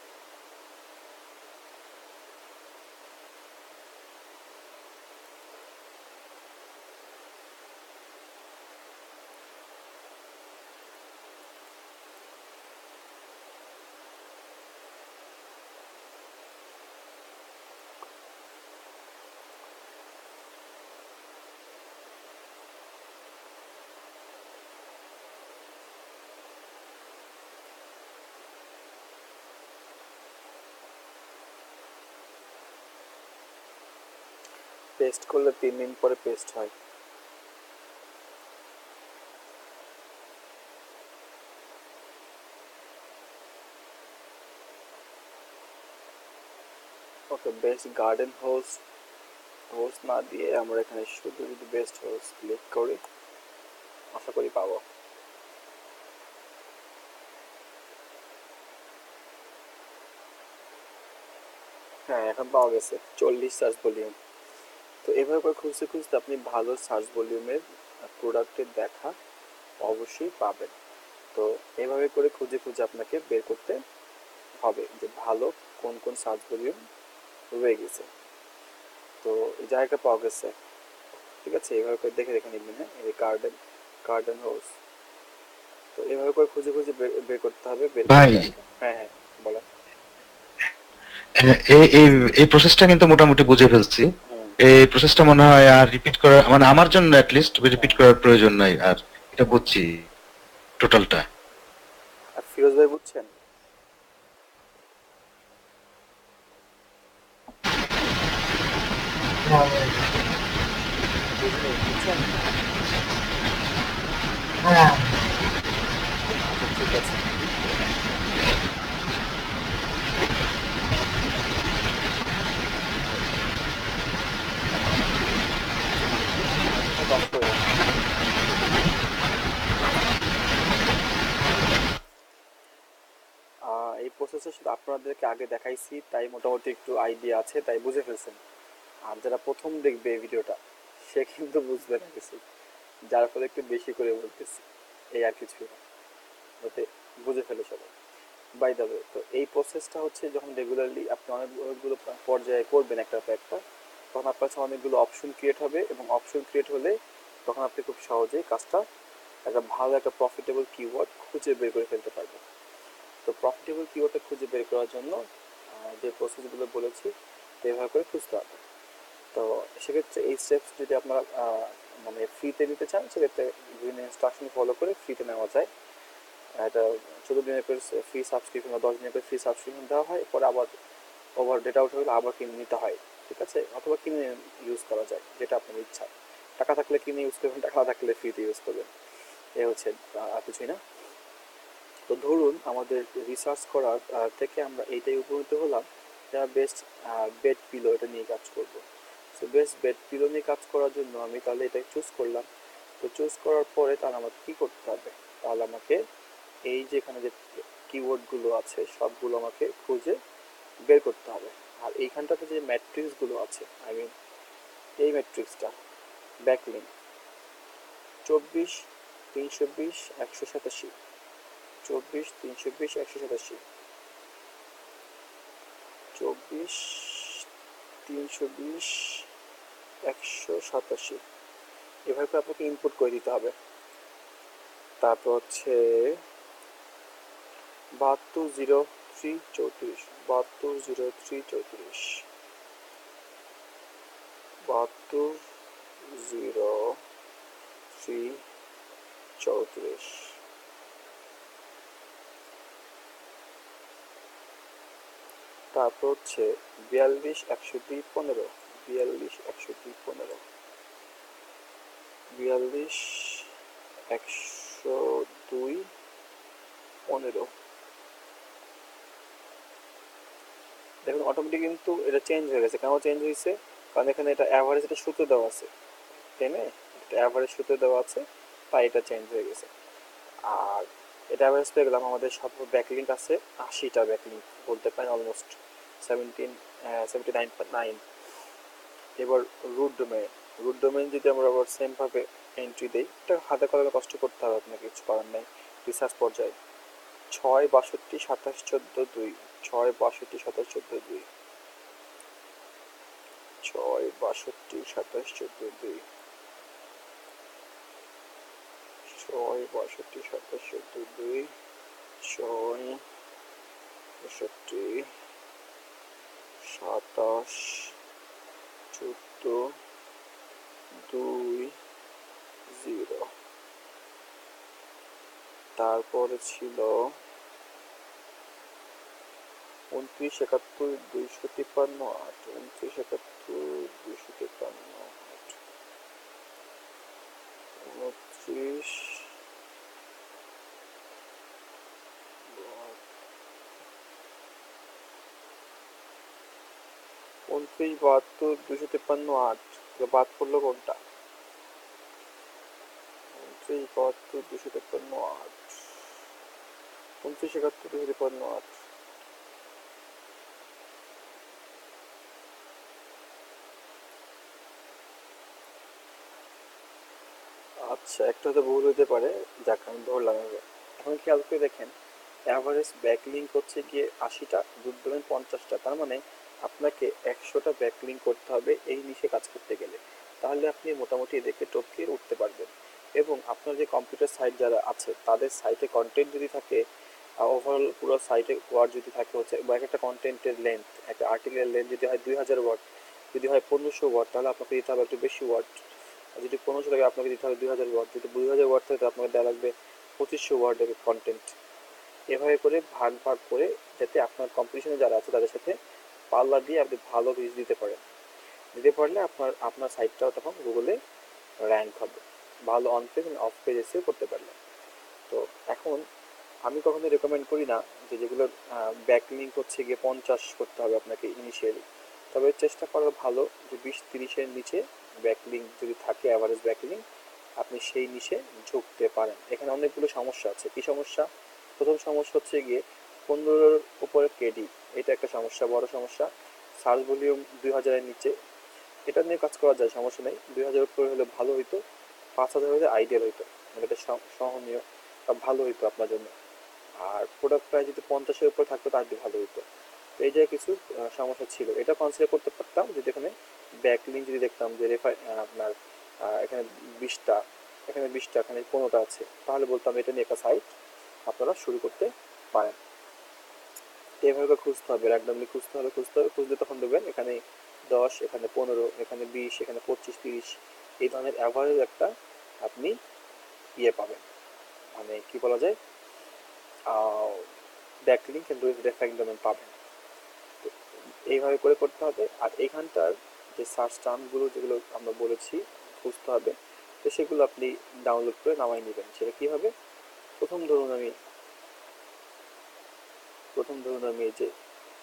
পেস্ট করলে 3 দিন পরে পেস্ট হয়। ওকে, বেস্ট গার্ডেন হোস না দিয়ে আমরা এখানে শুধু যদি বেস্ট হোস ক্লিক করি আশা করি পাবো। হ্যাঁ, এখন পাওয়া গেছে 40 সার্চ ভলিউম। তো এভাবে করে খুঁজতে খুঁজতে আপনি ভালো সার্চ ভলিউমের প্রোডাক্টের দেখা অবশ্যই পাবেন। তো এভাবে করে খুঁজে খুঁজে আপনাকে বের করতে হবে যে ভালো কোন কোন সার্চ ভলিউম রয়ে গেছে। তো এই জায়গাটা পাওয়া গেছে, ঠিক আছে। এভাবে করে দেখে দেখে নিবেন। হ্যাঁ, এই গার্ডেন হাউস। তো এভাবে করে খুঁজে খুঁজে বের করতে হবে, বের ভাই, করতে। হ্যাঁ হ্যাঁ, বলেন। এই এই এই প্রসেসটা কিন্তু মোটামুটি বুঝে ফেলছি। হুম, এই প্রসেসটা মনে হয় আর রিপিট করা, মানে আমার জন্য অ্যাট লিস্ট রিপিট হ্যাঁ করার প্রয়োজন নাই আর, এটা হুম। বুঝছি। টোটালটা। আর ফিরোজ ভাই বুঝছেন? হ্যাঁ ভাই। বুঝলেন, বুঝছেন? হ্যাঁ। আচ্ছা ঠিক আছে। অফ করে দেন। এই প্রসেসটা শুধু আপনাদেরকে আগে দেখাইছি, তাই মোটামুটি একটু আইডিয়া আছে, তাই বুঝে ফেলছেন। আর যারা প্রথম দেখবে এই ভিডিওটা, সে কিন্তু বুঝবে না কিছু, যার ফলে একটু বেশি করে বলতেছি, এই আর কিছুই না, যাতে বুঝে ফেলে সবাই। বাই দ্য ওয়ে, তো এই প্রসেসটা হচ্ছে যখন রেগুলারলি আপনি অনেকগুলো পর্যায়ে করবেন একটা পর একটা, তখন আপনার কাছে অনেকগুলো অপশন ক্রিয়েট হবে, এবং অপশন ক্রিয়েট হলে তখন আপনি খুব সহজেই কাজটা একটা ভালো একটা প্রফিটেবল কিওয়ার্ড খুঁজে বের করে ফেলতে পারবেন। তো প্রফিটেবল কিওয়ার্ডটা খুঁজে বের করার জন্য যে প্রসেসগুলো বলেছি এভাবে করে খুঁজতে হবে। তো সেক্ষেত্রে এই স্টেপস যদি আপনারা মানে ফ্রিতে নিতে চান, সেক্ষেত্রে বিভিন্ন ইনস্ট্রাকশন ফলো করে ফ্রিতে নেওয়া যায়। এটা 14 দিনের করে ফ্রি সাবস্ক্রিপশন বা 10 দিনের করে ফ্রি সাবস্ক্রিপশন দেওয়া হয়, পরে আবার ওভার ডেটা আউট হলে আবার কিনে নিতে হয়, ঠিক আছে? অথবা কিনে ইউজ করা যায়, যেটা আপনার ইচ্ছা। টাকা থাকলে কিনে ইউজ করবেন, টাকা না থাকলে ফ্রিতে ইউজ করবেন, এ হচ্ছে, আর কিছুই না। তো ধরুন আমাদের রিসার্চ করার থেকে আমরা এইটাই উপনীত হলাম যে বেস্ট বেড পিলো এটা নিয়ে কাজ করব। সো বেস্ট বেড পিলো নিয়ে কাজ করার জন্য আমি তাহলে এটা চুজ করলাম। তো চুজ করার পরে তাহলে আমাকে কী করতে হবে? তাহলে আমাকে এই যে এখানে যে কিওয়ার্ডগুলো আছে সবগুলো আমাকে খুঁজে বের করতে হবে। আর এইখানটাতে যে ম্যাট্রিক্সগুলো আছে, আই মিন এই ম্যাট্রিক্সটা ব্যাকলিঙ্ক 24, 320, 187, 24, 320, 187, 24, 320, 187, এভাবে আপনাকে ইনপুট করে দিতে হবে। তারপর হচ্ছে 720334, 720334, 720334, তারপর হচ্ছে 42, 102, 15, 42, 102, 15, 42, 102, 15। দেখুন অটোমেটিক কিন্তু এটা চেঞ্জ হয়ে গেছে। কেন চেঞ্জ হয়েছে? কারণ এখানে এটা অ্যাভারেজ এটা সূত্র দেওয়া আছে, তাই না? এটা অ্যাভারেজ সূত্র দেওয়া আছে, তাই এটা চেঞ্জ হয়ে গেছে। আর এটা অ্যাভারেজ পেয়ে গেলাম। আমাদের সব ব্যাকলিঙ্ক আছে 80টা ব্যাকলিঙ্ক বলতে পারেন, অলমোস্ট 79.9। এবার রুট ডোমেইন যদি আমরা আবার সেমভাবে এন্ট্রি দিই, এটা হাতে কলমে কষ্ট করতে হবে, আপনাকে কিছু করার নেই। রিসার্চ পর্যায়ে 6, 62, 27, 14, 2, 6, 62, 27, 14, 2, 6, 62, 27, 14, 2, 6, 62, 27, 14, 2, 6, 62, 27, 14, 2, 0। তারপরে ছিল 29, 71, 253, 8, 29, 71, 253, 8, 29, 29, 72, 253, 8, বাদ পড়লো কোনটা? 29, 72, 253, 8, 29, 71, 253, 8। আচ্ছা, একটা তো ভুল হতে পারে, যাক আমি ধরলাম এবার। এখন খেয়াল করে দেখেন, অ্যাভারেজ ব্যাকলিঙ্ক হচ্ছে গিয়ে 80টা, দুধ দেবেন 50টা, তার মানে আপনাকে 100টা ব্যাকলিঙ্ক করতে হবে এই নিচে কাজ করতে গেলে। তাহলে আপনি মোটামুটি এদেরকে টপকে উঠতে পারবেন। এবং আপনার যে কম্পিউটার সাইট যারা আছে তাদের সাইটে কন্টেন্ট যদি থাকে, ওভারঅল পুরো সাইটে ওয়ার্ড যদি থাকে হচ্ছে, বা একটা কন্টেন্টের লেন্থ, একটা আর্টিকেলের লেন্থ যদি হয় 2000 ওয়ার্ড, যদি হয় 1500 ওয়ার্ড, তাহলে আপনাকে দিতে হবে একটু বেশি ওয়ার্ড। আর যদি 1500 থাকে আপনাকে দিতে হবে 2000 ওয়াট। যদি 2000 ওয়াট থাকে আপনাকে দেওয়া লাগবে 2500 ওয়ার্ডের কন্টেন্ট। এভাবে করে ভাগ ভাগ করে যাতে আপনার কম্পিটিশনে যারা আছে তাদের সাথে পাল্লা দিয়ে আপনি ভালো রিচ দিতে পারেন। দিতে পারলে আপনার আপনার সাইটটাও তখন গুগলে র্যাঙ্ক হবে, ভালো অন পেজ এবং অফ পেজ এসেও করতে পারলে। তো এখন আমি কখনো রেকমেন্ড করি না যে যেগুলোর ব্যাকলিঙ্ক হচ্ছে গিয়ে 50 করতে হবে আপনাকে ইনিশিয়ালি। তবে চেষ্টা করা ভালো যে 20-30-এর নিচে ব্যাকলিঙ্ক যদি থাকে, অ্যাভারেজ ব্যাকলিঙ্ক, আপনি সেই নিচে ঝুঁকতে পারেন। এখানে অনেকগুলো সমস্যা আছে। কী সমস্যা? প্রথম সমস্যা হচ্ছে গিয়ে 15-র উপরে কেডি, এটা একটা সমস্যা, বড় সমস্যা। সার্চ ভলিউম 2000-এর নিচে, এটা নিয়ে কাজ করা যায়, সমস্যা নেই। 2000 উপরে হলে ভালো হইতো, 5000 হলে আইডিয়াল হইতো, মানে এটা সহনীয় বা ভালো হইতো আপনার জন্য। আর প্রোডাক্ট প্রাইস যদি 50-এর উপরে থাকতো তার ভালো হতো। তো এই জায়গায় কিছু সমস্যা ছিল, এটা কনসিডার করতে পারতাম যদি এখানে ব্যাকলিঙ্ক যদি দেখতাম যে আপনার এখানে 20টা, এখানে 20টা, এখানে 15টা আছে, তাহলে বলতাম এটা নিয়ে একটা সাইট আপনারা শুরু করতে পারেন। এভাবে খুঁজতে হবে, র্যান্ডমলি খুঁজতে হবে, খুঁজলে তখন দেবেন এখানে 10, এখানে 15, এখানে 20, এখানে 25-30, এই ধরনের অ্যাভারেজ একটা আপনি ইয়ে পাবেন, মানে কি বলা যায়, ব্যাকলিঙ্ক কিন্তু রেফারিং ডোমেন পাবেন। তো এইভাবে করে করতে হবে। আর এইখানটার যে সার্চ টার্মগুলো যেগুলো আমরা বলেছি খুঁজতে হবে, তো সেগুলো আপনি ডাউনলোড করে নামাই নেবেন। সেটা কী হবে, প্রথম ধরুন আমি এই যে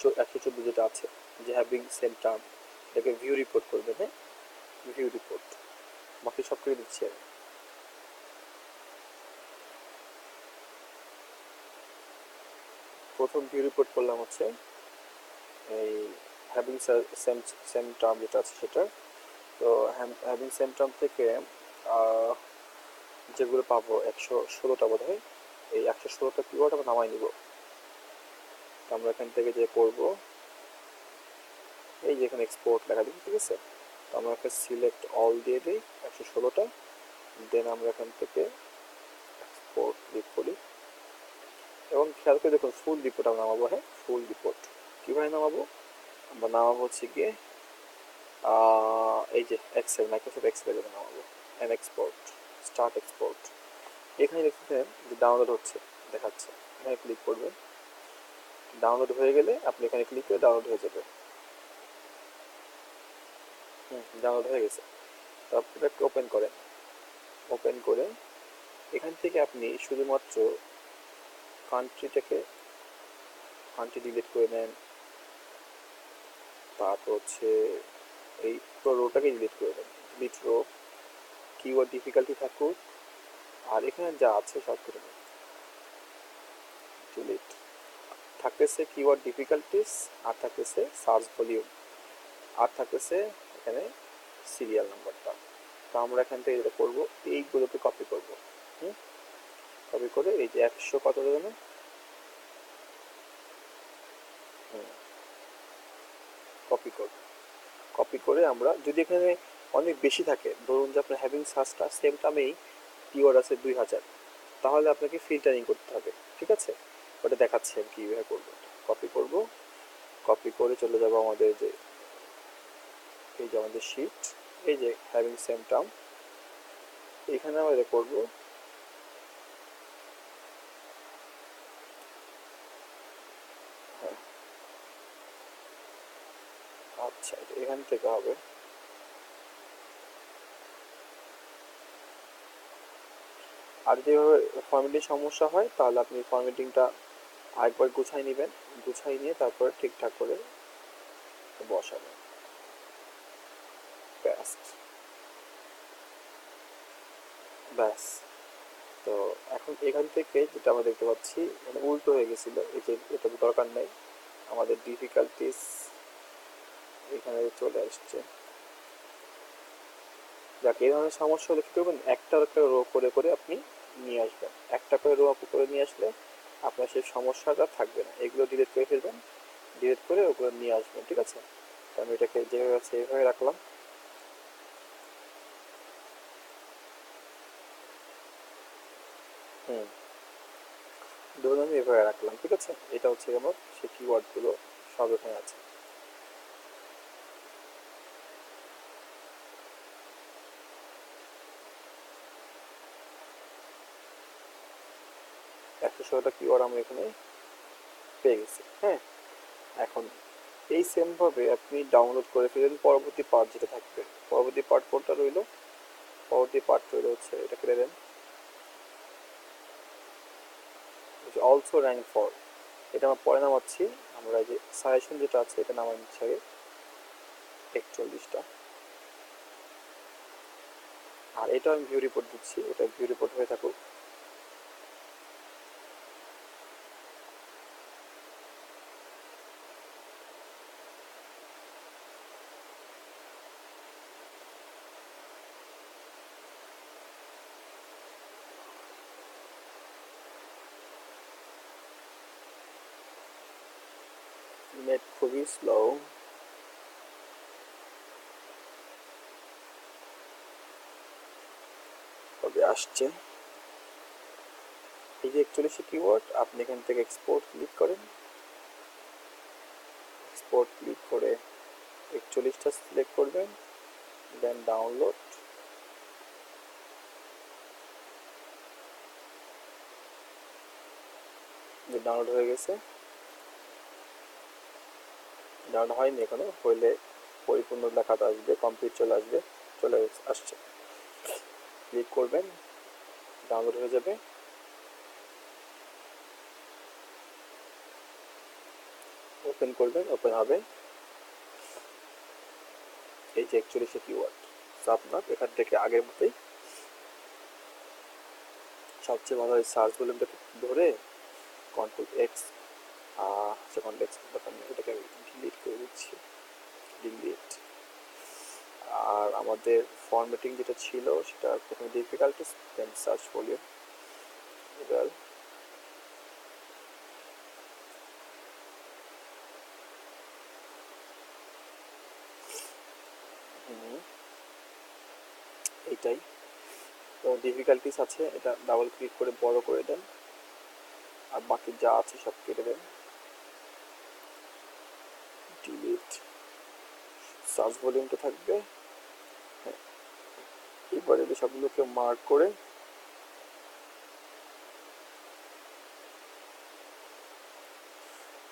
114 যেটা আছে, যে হ্যাভিং সেম টার্ম, এটাকে ভিউ রিপোর্ট করবেন। হ্যাঁ, ভিউ রিপোর্ট, বাকি সব করে দিচ্ছি আমি। প্রথম ভিউ রিপোর্ট করলাম হচ্ছে এই হ্যাভিং সেম সেম টার্ম যেটা আছে সেটা। তো হ্যাভিং সেম টার্ম থেকে যেগুলো পাবো 116টা বোধ হয়, এই 116টা কিওয়ার্ড আমরা নামাই নিব। তো আমরা এখান থেকে যে করব, এই যে এখানে এক্সপোর্ট লেখা দিই, ঠিক আছে। তো আমরা একটা সিলেক্ট অল দিয়ে দিই 116টা, দেন আমরা এখান থেকে এক্সপোর্ট ক্লিক করি এবং খেয়াল করে দেখুন ফুল রিপোর্ট আমরা নামাবো। হ্যাঁ, ফুল রিপোর্ট কীভাবে নামাবো, আমরা নামাবো হচ্ছে গিয়ে এই যে এক্সেল, মাইক্রোসফট এক্সেল নামাবো, অ্যান্ড এক্সপোর্ট, স্টার্ট এক্সপোর্ট। এখানে দেখছেন যে ডাউনলোড হচ্ছে দেখাচ্ছে, এখানে ক্লিক করবেন, ডাউনলোড হয়ে গেলে আপনি এখানে ক্লিক করে ডাউনলোড হয়ে যাবে। ডাউনলোড হয়ে গেছে। তারপর একটা ওপেন করেন, ওপেন করে এখান থেকে আপনি শুধুমাত্র কান্ট্রি ডিলিট করে নেন, তারপর হচ্ছে এই পুরো রোটাকে ডিলিট করে দেন, ডিলিট রো, কিওয়ার্ড ডিফিকাল্টি থাকুক, আর এখানে যা আছে সব করে নেন, ডিলিট। থাকতেছে কিওয়ার্ড ডিফিকাল্টিস, আর থাকতেছে সার্চ ভলিউম, আর থাকতেছে এখানে সিরিয়াল নাম্বারটা। তো আমরা এখান থেকে যেটা করবো, এইগুলোকে কপি করবো। কপি করে এই যে 100 কত জানো, কপি করব। কপি করে আমরা যদি এখানে অনেক বেশি থাকে, ধরুন যে আপনার হ্যাভিং সার্চটা সেম টাইমেই কিওয়ার্ড আছে 2000, তাহলে আপনাকে ফিল্টারিং করতে হবে, ঠিক আছে। ওটা দেখাচ্ছি আমি কীভাবে করবো। কপি করব, কপি করে চলে যাব আমাদের যে এই যে আমাদের শিট, এই যে হ্যাভিং সেম টার্ম, এখানে আমরা এটা করবো। হ্যাঁ, আচ্ছা, এখান থেকে হবে। আর যেভাবে ফর্মেটিং সমস্যা হয়, তাহলে আপনি ফর্মেটিংটা আরেকবার গুছাই নেবেন, গুছাই নিয়ে তারপরে ঠিকঠাক করে বসাবেন। ব্যাস। তো এখন এখান থেকে যেটা আমরা দেখতে পাচ্ছি, মানে উল্টো হয়ে গেছিলো, এই যে এটা দরকার নাই, আমাদের ডিফিকাল্টিস এখানে চলে আসছে। যাক, এই ধরনের সমস্যা হলে কী করবেন, একটা রো করে করে আপনি নিয়ে আসবেন, একটা করে রো আপ করে নিয়ে আসলে আপনার সেই সমস্যাটা থাকবে না। এগুলো ডিলিট করে ফেলবেন, ডিলিট করে ওগুলো নিয়ে আসবেন, ঠিক আছে। তো আমি এটাকে যেভাবে আছে এইভাবে রাখলাম। ধরুন আমি এভাবে রাখলাম, ঠিক আছে। এটা হচ্ছে আমার সেই কিওয়ার্ডগুলো সব এখানে আছে। 500টা কিওয়ার্ড আমরা এখানে পেয়ে গেছি। হ্যাঁ, এখন এই সেম ভাবে আপনি ডাউনলোড করে ফেলেন পরবর্তী পার্ট যেটা থাকবে। পরবর্তী পার্ট কোনটা রইল? পরবর্তী পার্ট রইল হচ্ছে এটা কেটে দেন, অলসো র্যাঙ্ক ফর। এটা আমরা পরে নামাচ্ছি। আমরা যে সাজেশন যেটা আছে এটা নামাই নিচ্ছি আগে 41টা, আর এটা আমি ভিউ রিপোর্ট দিচ্ছি, এটা ভিউ রিপোর্ট হয়ে থাকুক। নেট খুবই স্লো। তবে আসছে। এই যে 41 কিওয়ার্ড, আপনি এখান থেকে এক্সপোর্ট ক্লিক করেন, এক্সপোর্ট ক্লিক করে 41টা সিলেক্ট করবেন, দেন ডাউনলোড। যে ডাউনলোড হয়ে গেছে, ডাউনলোড হয়নি এখনো, হইলে পরিপূর্ণ লেখাটা আসবে, কমপ্লিট চলে আসবে, চলে আসছে। ক্লিক করবেন, ডাউনলোড হয়ে যাবে। ওপেন করবেন, ওপেন হবে। এই যে 41 কিওয়ার্ড, আপনার এখান থেকে আগের মতোই সবচেয়ে ভালো হয় সার্চ ভলিউমটাকে ধরে কন্ট্রোল এক্স, কন্ট্রোল এক্স দরকার নেই, এটাকে আমি ডিলিট করে দিচ্ছি, ডিলিট। আর আমাদের ফরম্যাটিং যেটা ছিল সেটা প্রথমে ডিফিকাল্টিস, দেন সার্চ ভলিউম, এবার এইটাই তো ডিফিকাল্টিস আছে, এটা ডাবল ক্লিক করে বড় করে দেন, আর বাকি যা আছে সব কেটে দেন, ডিলিট। সার্চ ভলিউমটা থাকবে। হ্যাঁ, এবারে সবগুলোকে মার্ক করে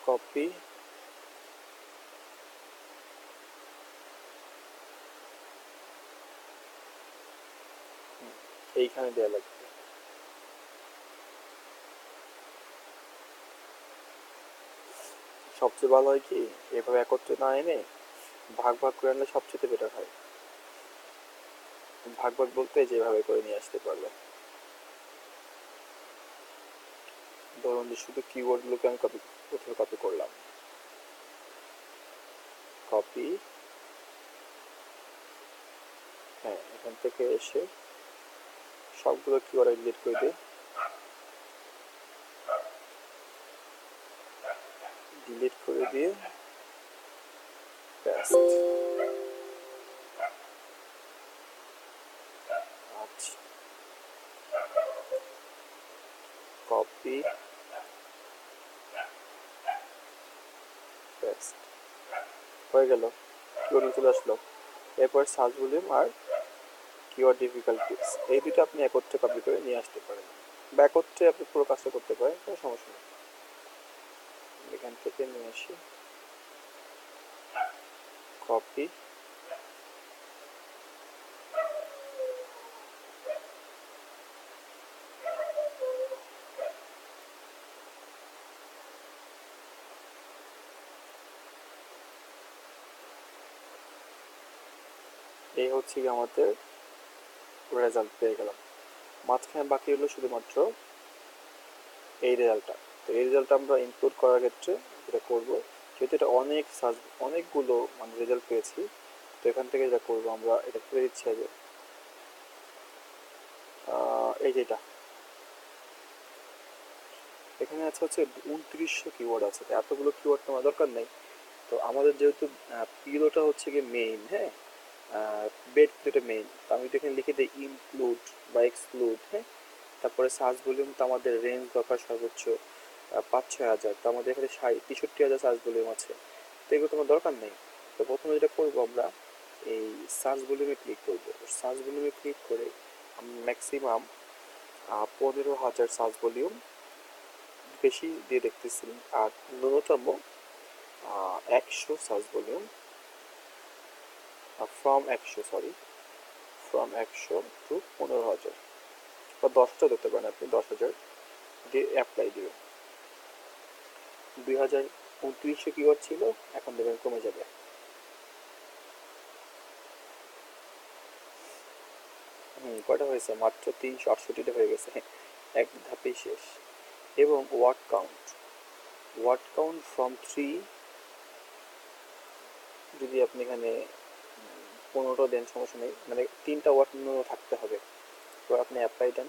কপি, এইখানে দেওয়া লাগবে। সবচেয়ে ভালো হয় কি এভাবে একত্রে না এনে ভাগ ভাগ করে আনলে সবচেয়ে বেটার হয়। ভাগ ভাগ বলতে যেভাবে করে নিয়ে আসতে পারবে। ধরুন যে শুধু কিওয়ার্ডগুলোকে আমি প্রথমে কপি করলাম, কপি, হ্যাঁ এখান থেকে এসে সবগুলো কিওয়ার্ড ডিলিট করে দিই, ডিলিট করে দিয়ে পেস্ট। আচ্ছা, কপি, পেস্ট হয়ে গেল, কিওয়ার্ড চলে আসলো। এরপর সার্চ ভলিউম আর কিওয়ার্ড ডিফিকাল্টিস এই দুটো আপনি একত্রে কপি করে নিয়ে আসতে পারেন, বা একত্রে আপনি পুরো কাজটা করতে পারেন, কোনো সমস্যা নেই। এখান থেকে নিয়ে আসি, কপি, এই হচ্ছে কি আমাদের রেজাল্ট পেয়ে গেলাম। মাঝখানে বাকি হলো শুধুমাত্র এই রেজাল্টটা। তো এই রেজাল্টটা আমরা ইনপুট করার ক্ষেত্রে যেটা করব, যেহেতু এটা অনেকগুলো মানে রেজাল্ট পেয়েছি, তো এখান থেকে যেটা করবো আমরা এটা করে দিচ্ছি আগে, এই যেটা এখানে আছে হচ্ছে 2900 কিওয়ার্ড আছে, এতগুলো কিওয়ার্ড তো আমার দরকার নেই। তো আমাদের যেহেতু পিলোটা হচ্ছে কি মেইন, হ্যাঁ বেড যেটা মেইন, তো আমি তো এখানে লিখে দিই ইনক্লুড বা এক্সক্লুড, হ্যাঁ। তারপরে সার্চ ভলিউম তো আমাদের রেঞ্জ দরকার সর্বোচ্চ 5-6 হাজার, তো আমাদের এখানে 63,000 সার্চ ভলিউম আছে, তো এগুলো তোমার দরকার নেই। তো প্রথমে যেটা করবো আমরা এই সার্চ ভলিউমে ক্লিক করবো, সার্চ ভলিউমে ক্লিক করে ম্যাক্সিমাম 15,000 সার্চ ভলিউম বেশি দিয়ে দেখতেছি, আর ন্যূনতম 100 সার্চ ভলিউম, ফ্রম 100 টু 15,000 বা 10টা দিতে পারেন আপনি, 10,000 দিয়ে অ্যাপ্লাই দিবেন। 2,2900 কিওয়ার্ড ছিল, এখন দেবেন কমে যাবে। কয়টা হয়েছে? মাত্র 368টা হয়ে গেছে, এক ধাপেই শেষ। এবং ওয়ার্ড কাউন্ট ফ্রম 3, যদি আপনি এখানে 15টা দেন সমস্যা নেই, মানে 3টা ওয়ার্ড থাকতে হবে। তো আপনি অ্যাপ্লাই দেন।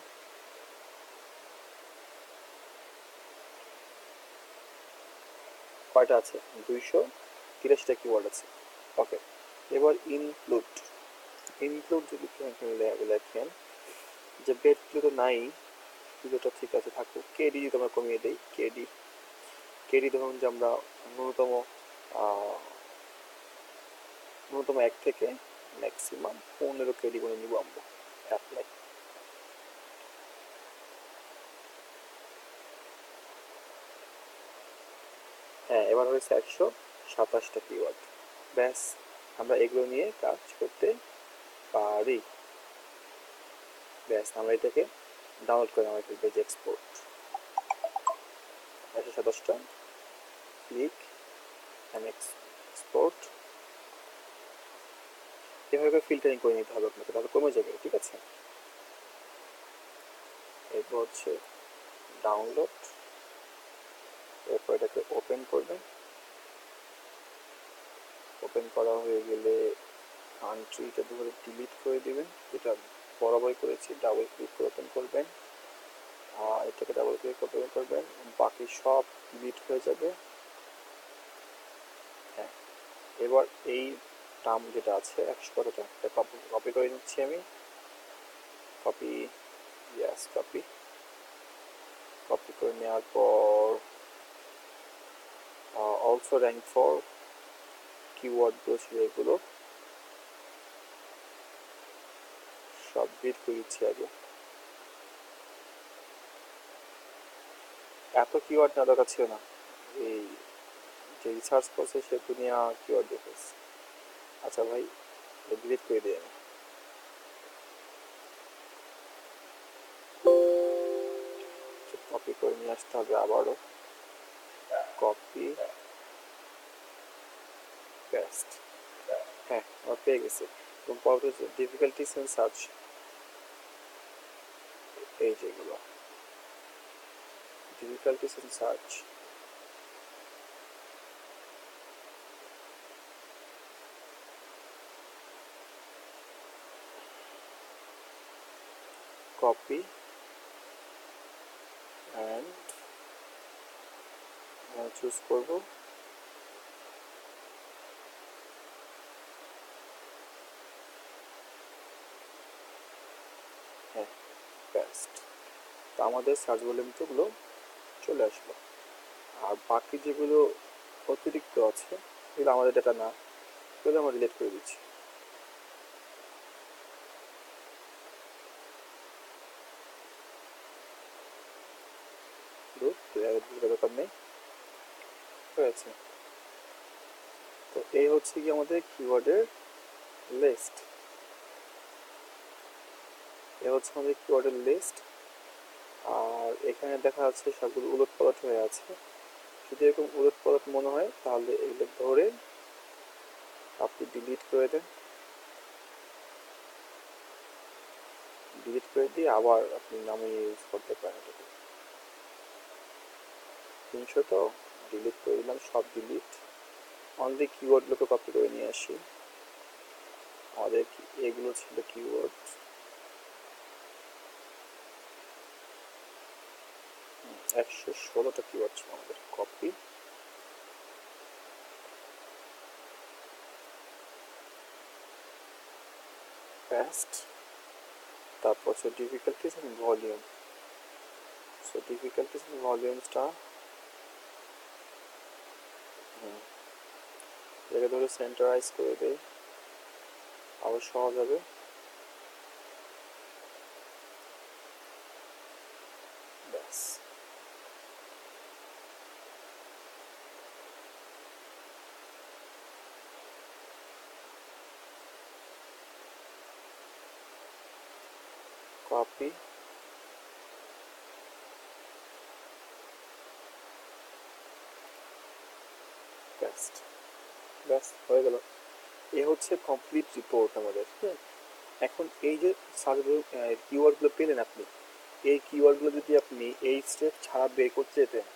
কয়টা আছে? 283টা কিওয়ার্ড আছে। ওকে, এবার ইনক্লুড যদি লেখেন যে বেডগুলো তো নাই, দুটোটা ঠিক আছে থাকুক, কেডি যদি আমরা কমিয়ে দিই, কেডি ধরুন যে আমরা ন্যূনতম 1 থেকে ম্যাক্সিমাম 15 কেডি করে নিব আমরা। অ্যাপ্লাই। হ্যাঁ, এবার হয়েছে 127টা কিওয়ার্ড। ব্যাস, আমরা এগুলো নিয়ে কাজ করতে পারি। ব্যাস, আমরা এটাকে ডাউনলোড করে আমার ফেলবে যে এক্সপোর্ট। 127টা, ক্লিক অ্যান্ড এক্সপোর্ট। এভাবে ফিল্টারিং করে নিতে হবে আপনাকে, তাহলে কমে যাবে। ঠিক আছে, এরপর হচ্ছে ডাউনলোড, এরপর এটাকে ওপেন করবেন। ওপেন করা হয়ে গেলে কান্ট্রিটা ধরে ডিলিট করে দেবেন, যেটা বরাবর করেছি। ডাবল ক্লিক করে ওপেন করবেন, এটাকে ডাবল ক্লিক ওপেন করবেন, বাকি সব ডিলিট হয়ে যাবে। হ্যাঁ, এবার এই টার্ম যেটা আছে 100টা, এটা কপি করে নিচ্ছি আমি। কপি করে নেওয়ার পর অলসো র্যাঙ্ক ফর কিওয়ার্ডগুলো ছিল, এগুলো সব ডিলিট করে দিচ্ছি আগে। এত কিওয়ার্ড না দরকার ছিল না, এই যে রিসার্চ করছে সে দুনিয়া কিওয়ার্ড দেখেছে। আচ্ছা ভাই, ডিলিট করে দিই আমি। কপি করে নিয়ে আসতে হবে আবারও, কপি পেস্ট। হ্যাঁ, আমার পেয়ে গেছে। এবং পরবর্তী ডিফিকাল্টিস ইন সার্চ, এই যেগুলো difficulties in search, copy and choose করব হ্যাঁ পেস্ট। তো আমাদের সার্চ ভলিউমগুলো চলে আসলো। আর বাকি যেগুলো অতিরিক্ত আছে, এগুলো আমাদের ডেটা না, এগুলো আমরা ডিলিট করে দিচ্ছি। দরকার নেই, হয়েছে। তো এই হচ্ছে কি আমাদের কিওয়ার্ডের লিস্ট। আর এখানে দেখা যাচ্ছে সবগুলো উলটপালট হয়ে আছে। যদি এরকম উলটপালট মনে হয় তাহলে এগুলো ধরে আপনি ডিলিট করে দেন। ডিলিট করে দিয়ে আবার আপনি নামিয়ে ইউজ করতে পারেন এটাকে। 300 তো ডিলিট করে দিলাম, সব ডিলিট। অনলি কিওয়ার্ডগুলোকে কপি করে নিয়ে আসি। আমাদের এগুলো ছিল কিওয়ার্ড। 116টা কিওয়ার্ড ছিল আমাদের। কপি পেস্ট, তারপর হচ্ছে difficulties and volume. So difficulties and ভলিউমসটা এটাকে ধরে সেন্টারাইজ করে দেই, আরও সহজ হবে। ব্যাস, কপি পেস্ট, ব্যাস হয়ে গেল। এ হচ্ছে কমপ্লিট রিপোর্ট আমাদের। এখন এই যে সার্চ কিওয়ার্ডগুলো পেলেন আপনি, এই কিওয়ার্ডগুলো যদি আপনি এই স্টেপ ছাড়া বের করতে যেতেন,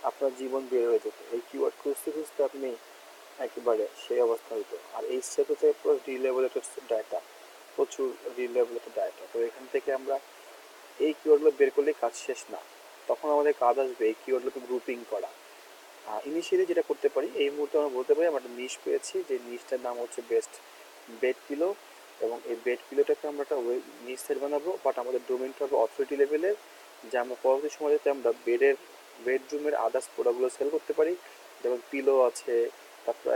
আপনার জীবন বের হয়ে যেত। এই কিওয়ার্ড খুঁজতে খুঁজতে আপনি একেবারে সেই অবস্থা হইতো। আর এই স্টেপ হচ্ছে পুরো রিলেবলেটেড ডাটা, প্রচুর রিলেবলেটেড ডাটা। তো এখান থেকে আমরা এই কিওয়ার্ডগুলো বের করলে কাজ শেষ না, তখন আমাদের কাজ আসবে এই কিওয়ার্ডগুলোকে গ্রুপিং করা। ইনিশিয়ালি যেটা করতে পারি, এই মুহূর্তে আমরা বলতে পারি আমরা একটা নিশ পেয়েছি, যে নিশটার নাম হচ্ছে বেস্ট বেড পিলো, এবং এই বেড পিলোটাকে আমরা একটা নিশ সাইট বানাবো, বাট আমাদের ডোমেনটা হবে অথরিটি লেভেলের, যে আমরা পরবর্তী সময় যাতে আমরা বেডরুমের আদার্স প্রোডাক্টগুলো সেল করতে পারি, যেমন পিলো আছে, তারপর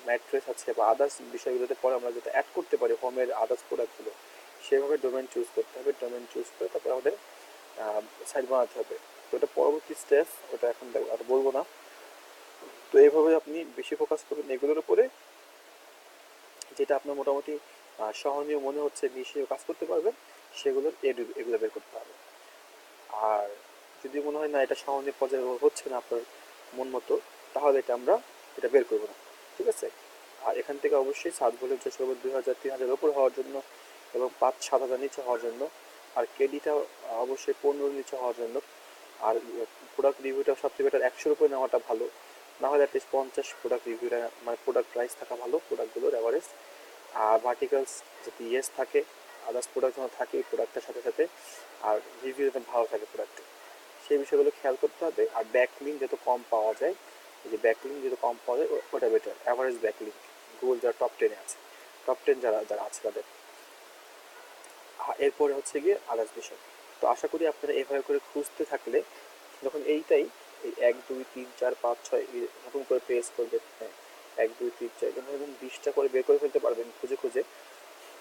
ম্যাট্রেস আছে, বা আদার্স বিষয়গুলোতে পরে আমরা যাতে অ্যাড করতে পারি হোমের আদার্স প্রোডাক্টগুলো, সেভাবে ডোমেন চুজ করতে হবে। ডোমেন চুজ করে তারপর আমাদের সাইট বানাতে হবে। তো এটা পরবর্তী স্টেপ, ওটা এখন আর বলবো না। তো এইভাবে আপনি বেশি ফোকাস করবেন এগুলোর উপরে, যেটা আপনার মোটামুটি সহনীয় মনে হচ্ছে, মিশিয়ে কাজ করতে পারবেন, সেগুলোর এগুলো বের করতে হবে। আর যদি মনে হয় না এটা সহনীয় পর্যায়ে হচ্ছে না আপনার মন মতো, তাহলে এটা বের করবো না, ঠিক আছে। আর এখান থেকে অবশ্যই সাত ভলিউম চেষ্টা করবো 2000-3000 উপর হওয়ার জন্য, এবং 5-7 হাজার নিচে হওয়ার জন্য। আর কেডিটা অবশ্যই 15 নিচে হওয়ার জন্য। আর প্রোডাক্ট রিভিউটা সবচেয়ে বেটার 100-র উপরে নেওয়াটা ভালো, না হলে অ্যাটলিস্ট 50 প্রোডাক্ট রিভিউটা, মানে প্রোডাক্ট প্রাইস থাকা ভালো প্রোডাক্টগুলোর অ্যাভারেজ। আর ভার্টিকালস যদি ইয়েস থাকে, আদার্স প্রোডাক্ট যেন থাকে এই প্রোডাক্টের সাথে সাথে, আর রিভিউ যেন ভালো থাকে প্রোডাক্টে, সেই বিষয়গুলো খেয়াল করতে হবে। আর ব্যাকলিঙ্ক যত কম পাওয়া যায়, এই যে ব্যাকলিঙ্ক যত কম পাওয়া যায় ওটা বেটার, অ্যাভারেজ ব্যাকলিঙ্ক, গুগল যারা টপ 10-এ আছে, টপ 10 যারা যারা আছে তাদের। এরপরে হচ্ছে গিয়ে আদার্স বিষয়। তো আশা করি আপনারা এভাবে করে খুঁজতে থাকলে, যখন এইটাই এই 1 2 3 4 5 6 এরকম করে প্রেস করবেন, হ্যাঁ 1 2 3 4 এবং 20টা করে বের করে ফেলতে পারবেন খুঁজে খুঁজে,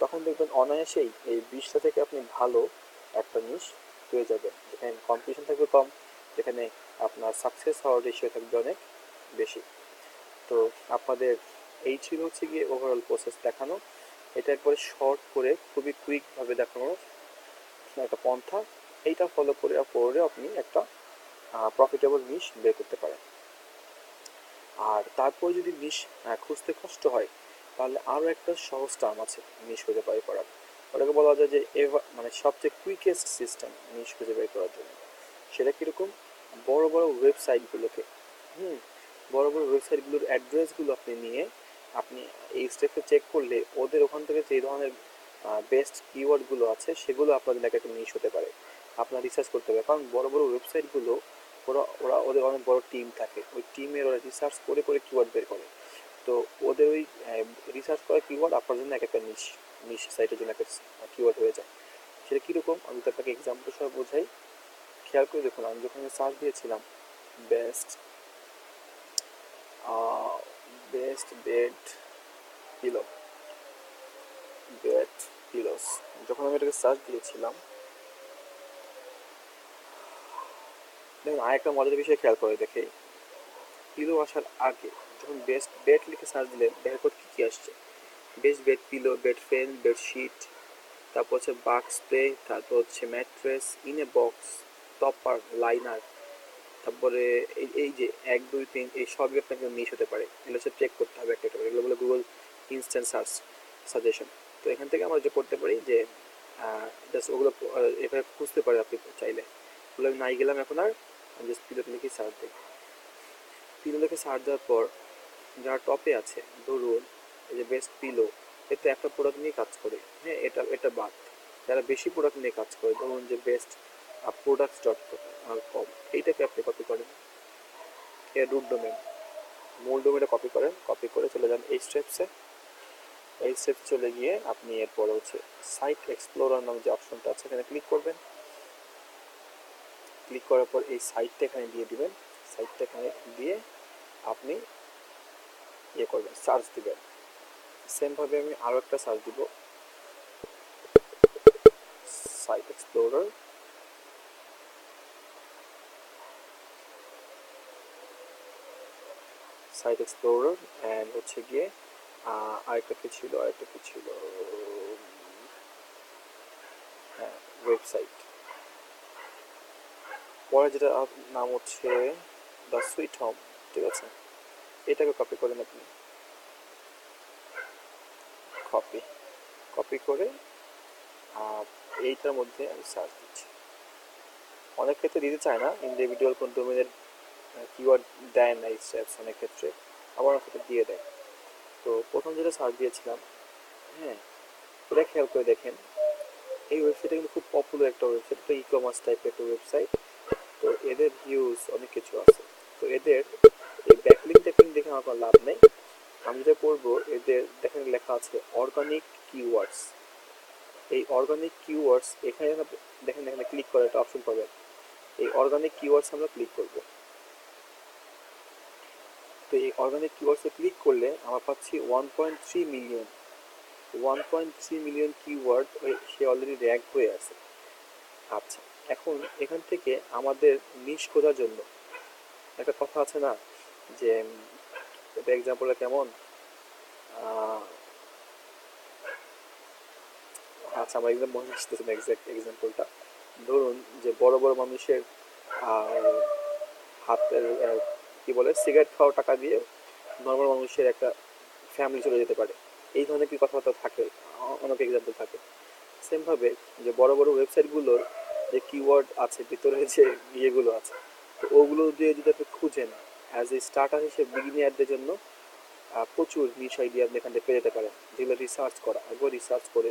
তখন দেখবেন অনায়াসেই এই 20টা থেকে আপনি ভালো একটা নিশ পেয়ে যাবেন, যেখানে কম্পিটিশন থাকবে কম, যেখানে আপনার সাকসেস হওয়ার রেশিও থাকবে অনেক বেশি। তো আপনাদের এই ছিল হচ্ছে গিয়ে ওভারঅল প্রসেস দেখানো। এটা একবারে শর্ট করে খুবই কুইকভাবে দেখানোর একটা পন্থা। এইটা ফলো করে আপনি একটা প্রফিটেবল নিশ বের করতে পারেন। আর তারপর যদি নিশ খুঁজতে কষ্ট হয়, তাহলে আরও একটা সহজ টার্ম আছে নিশ খুঁজে বের করার, ওটাকে বলা যায় যে মানে সবচেয়ে কুইকেস্ট সিস্টেম নিশ খুঁজে বের করার জন্য। সেটা কীরকম, বড় বড় ওয়েবসাইটগুলোকে, বড় বড় ওয়েবসাইটগুলোর অ্যাড্রেসগুলো আপনি নিয়ে আপনি এই স্টেপে চেক করলে ওদের ওখান থেকে যে ধরনের বেস্ট কিওয়ার্ডগুলো আছে সেগুলো আপনাদের লেখা একটা নিশ হতে পারে। আপনার রিসার্চ করতে হবে, কারণ বড় বড় ওয়েবসাইটগুলো ওদের অনেক বড় টিম থাকে, ওই টিমের ওরা রিসার্চ করে করে কিওয়ার্ড বের করে। তো ওদের ওই রিসার্চ করা কিওয়ার্ড আপনার জন্য এক একটা নিশ নিশ সাইটের জন্য একটা কিওয়ার্ড হয়ে যায়। সেটা কীরকম, আমি তো আপনাকে এক্সাম্পল সহ বোঝাই। খেয়াল করে দেখুন, আমি যখন সার্চ দিয়েছিলাম best best pillow bed pillows, যখন আমি এটাকে সার্চ দিয়েছিলাম, দেখুন আরেকটা মজার বিষয় খেয়াল করে দেখে, পিলো আসার আগে যখন বেস্ট বেড লিখে সার্চ দিলেন, দেখার পর কী কী আসছে, best bed pillow, bed frame, bedsheet, তারপর হচ্ছে বাগ স্প্রে, তারপর হচ্ছে mattress, in a box, topper, liner, তারপরে এই যে 1 2 3 এই সবই আপনাকে মিস হতে পারে। এগুলো হচ্ছে চেক করতে হবে একটা একটা করে, এগুলো বলে গুগল ইনস্ট্যান্ট সার্চ সাজেশন। তো এখান থেকে আমরা যে করতে পারি যে জাস্ট ওগুলো এভাবে খুঁজতে পারি আপনি চাইলে। ওগুলো আমি নাই গেলাম এখন, আর আমি জাস্ট পিলো লিখে সার্চ দিই। পিলো লিখে সার্চ দেওয়ার পর যারা টপে আছে, ধরুন এই যে বেস্ট পিলো, এতে একটা প্রোডাক্ট নিয়ে কাজ করে, হ্যাঁ এটা এটা বাদ। যারা বেশি প্রোডাক্ট নিয়ে কাজ করে, ধরুন যে বেস্ট products.com, এইটাকে আপনি কপি করেন, এর রুট ডোমেন, মূল ডোমেনটা কপি করেন, কপি করে চলে যান এই স্টেপসে। এই স্টেপে চলে গিয়ে আপনি এরপরে হচ্ছে সাইট এক্সপ্লোরার নামে যে অপশনটা আছে এখানে ক্লিক করবেন। ক্লিক করার পর এই সাইটটা এখানে দিয়ে দিবেন। সাইটটা এখানে দিয়ে আপনি করবেন, সার্চ দিবেন। সেমভাবে আমি আরও একটা সার্চ দিব, সাইট এক্সপ্লোরার, অ্যান্ড হচ্ছে গিয়ে আরেকটা কি ছিল, হ্যাঁ ওয়েবসাইট। পরে যেটা নাম হচ্ছে দ্য সুইট হোম, ঠিক আছে, এটাকে কপি করেন আপনি, কপি কপি করে এইটার মধ্যে আমি সার্চ দিচ্ছি। অনেক ক্ষেত্রে দিতে চায় না, ইন্ডিভিজুয়াল কোন ডোমেনের কিওয়ার্ড দেয় না এই স্টেপস অনেক ক্ষেত্রে, আবার অনেক ক্ষেত্রে দিয়ে দেয়। তো প্রথম যেটা সার্চ দিয়েছিলাম, হ্যাঁ, এটা খেয়াল করে দেখেন, এই ওয়েবসাইটটা কিন্তু খুব পপুলার একটা ওয়েবসাইট, একটা ই কমার্স টাইপের একটা ওয়েবসাইট। তো এদের ভিউজ অনেক কিছু আছে। তো এদের এই ব্যাকলিঙ্ক ট্যাকলিঙ্ক দেখে আমার কোনো লাভ নেই। আমি যেটা করবো, এদের দেখেন লেখা আছে অর্গানিক কিওয়ার্ডস। এই অর্গানিক কিওয়ার্ডস এখানে দেখেন, এখানে ক্লিক করে একটা অপশন পাবেন, এই অর্গানিক কিওয়ার্ডস আমরা ক্লিক করব। তো এই অর্গানিক কিওয়ার্ডসে ক্লিক করলে আমরা পাচ্ছি 1.3 মিলিয়ন, 1.3 মিলিয়ন কিওয়ার্ড সে অলরেডি র্যাঙ্ক হয়ে আছে। আচ্ছা, এখন এখান থেকে আমাদের নিশ খোঁজার জন্য একটা কথা আছে না, যে এটা এক্সাম্পলটা কেমন, আচ্ছা আমার একদম মনে আসতেছে না এক্সাক্ট এক্সাম্পলটা। ধরুন যে বড় বড় মানুষের হাতের কি বলে সিগারেট খাওয়া টাকা দিয়ে নর্মাল মানুষের একটা ফ্যামিলি চলে যেতে পারে, এই ধরনের কি কথাবার্তা থাকে, অনেক এক্সাম্পল থাকে। সেমভাবে যে বড় বড় ওয়েবসাইটগুলোর যে কিওয়ার্ড আছে, ভিতরে যে ইয়েগুলো আছে, তো ওগুলো দিয়ে যদি আপনি খুঁজেন অ্যাজ এ স্টার্টার হিসেবে বিগিনিয়ারদের জন্য প্রচুর নিশ আইডিয়া আপনি এখান থেকে পেয়ে যেতে পারেন, যেগুলো রিসার্চ করা, একবার রিসার্চ করে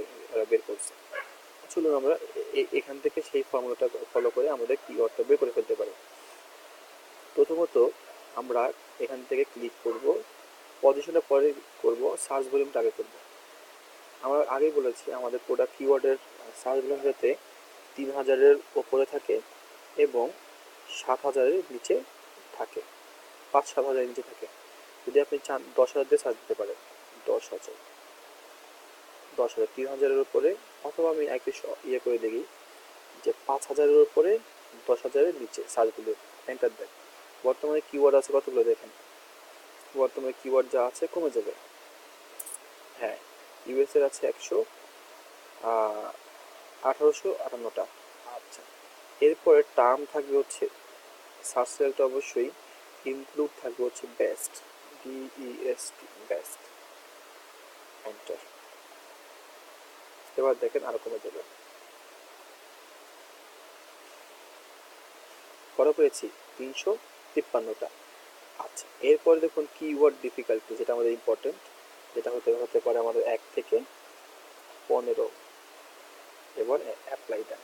বের করছে। চলুন আমরা এখান থেকে সেই ফর্মুলাটা ফলো করে আমাদের কিওয়ার্ডটা বের করে ফেলতে পারি। প্রথমত আমরা এখান থেকে ক্লিক করব, পজিশনে পরে করব, সার্চ ভলিউমটা আগে করব। আমরা আগেই বলেছি আমাদের প্রোডাক্ট কিওয়ার্ডের সার্চ ভলিউম যাতে 3000-এর ওপরে থাকে এবং 7000-এর নিচে থাকে, 5-7 হাজারের নিচে থাকে। যদি আপনি চান 10,000 দিয়ে সার্চ দিতে পারেন, 10,000, 10,000, 3000-এর উপরে, অথবা আমি একটু ইয়ে করে দেখি যে 5,000-এর উপরে, 10,000-এর নিচে সার্চ ভলিউম, এন্টার দেন। বর্তমানে কিওয়ার্ড আছে কতগুলো দেখেন, বর্তমানে কিওয়ার্ড যা আছে কমে যাবে। হ্যাঁ, ইউএসের আছে 1858টা। আচ্ছা, এরপরে টার্ম থাকবে হচ্ছে, সার্চ রেজাল্টটা অবশ্যই ইনক্লুড থাকবে হচ্ছে বেস্ট, বিইএসটি, বেস্ট, এন্টার। এবার দেখেন আরো কমে যাবে, কত পেয়েছি, 353টা। আচ্ছা, এরপরে দেখুন কিওয়ার্ড ডিফিকাল্টি, যেটা আমাদের ইম্পর্টেন্ট, যেটা হতে পারে আমাদের 1 থেকে 15। এবার অ্যাপ্লাই দেন,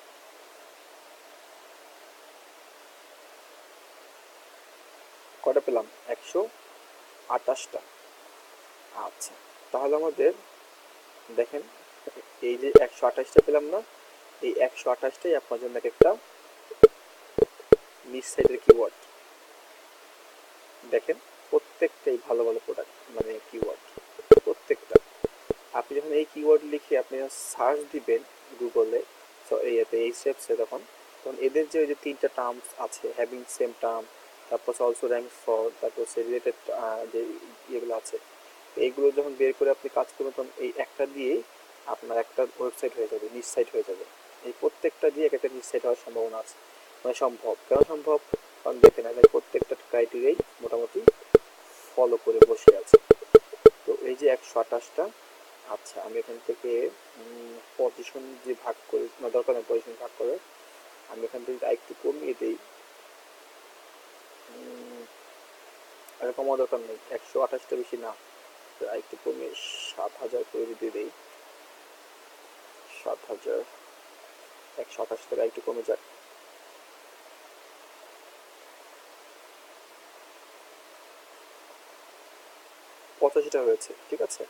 কটা পেলাম, 128টা। আচ্ছা, তাহলে আমাদের দেখেন এই যে 128টা পেলাম না, এই 128টাই আপনার জন্য একটা নিচ সাইডের কিওয়ার্ড। দেখেন প্রত্যেকটাই ভালো ভালো প্রোডাক্ট, মানে কিওয়ার্ড প্রত্যেকটা। আপনি যখন এই কিওয়ার্ড লিখে আপনি সার্চ দিবেন গুগলে, সো এই স্টেপসে, তখন এদের যে ওই যে 3টা টার্মস আছে, হ্যাভিং সেম টার্ম, তারপর অলসো র্যাঙ্ক ফর, তারপর সে রিলেটেড যে ইয়েগুলো আছে, এইগুলো যখন বের করে আপনি কাজ করবেন, তখন এই একটা দিয়েই আপনার একটা ওয়েবসাইট হয়ে যাবে, নিচ সাইট হয়ে যাবে। এই প্রত্যেকটা দিয়ে একটা নিচ সাইট হওয়ার সম্ভাবনা আছে, মানে সম্ভব। কেন সম্ভব, কারণ দেখেন আমি প্রত্যেকটা ক্রাইটেরিয়াই মোটামুটি ফলো করে বসে আছে। তো এই যে 128টা। আচ্ছা, আমি এখান থেকে পজিশন যে ভাগ করে না, দরকার নেই পজিশন ভাগ করে, আমি এখান থেকে একটু কমিয়ে দিই, আর কমার দরকার নেই, 128টা বেশি না, একটু কমিয়ে 7,000 করে যদি দিই, 7,000, 128 টাকা একটু কমে যাক, 85টা হয়েছে, ঠিক আছে।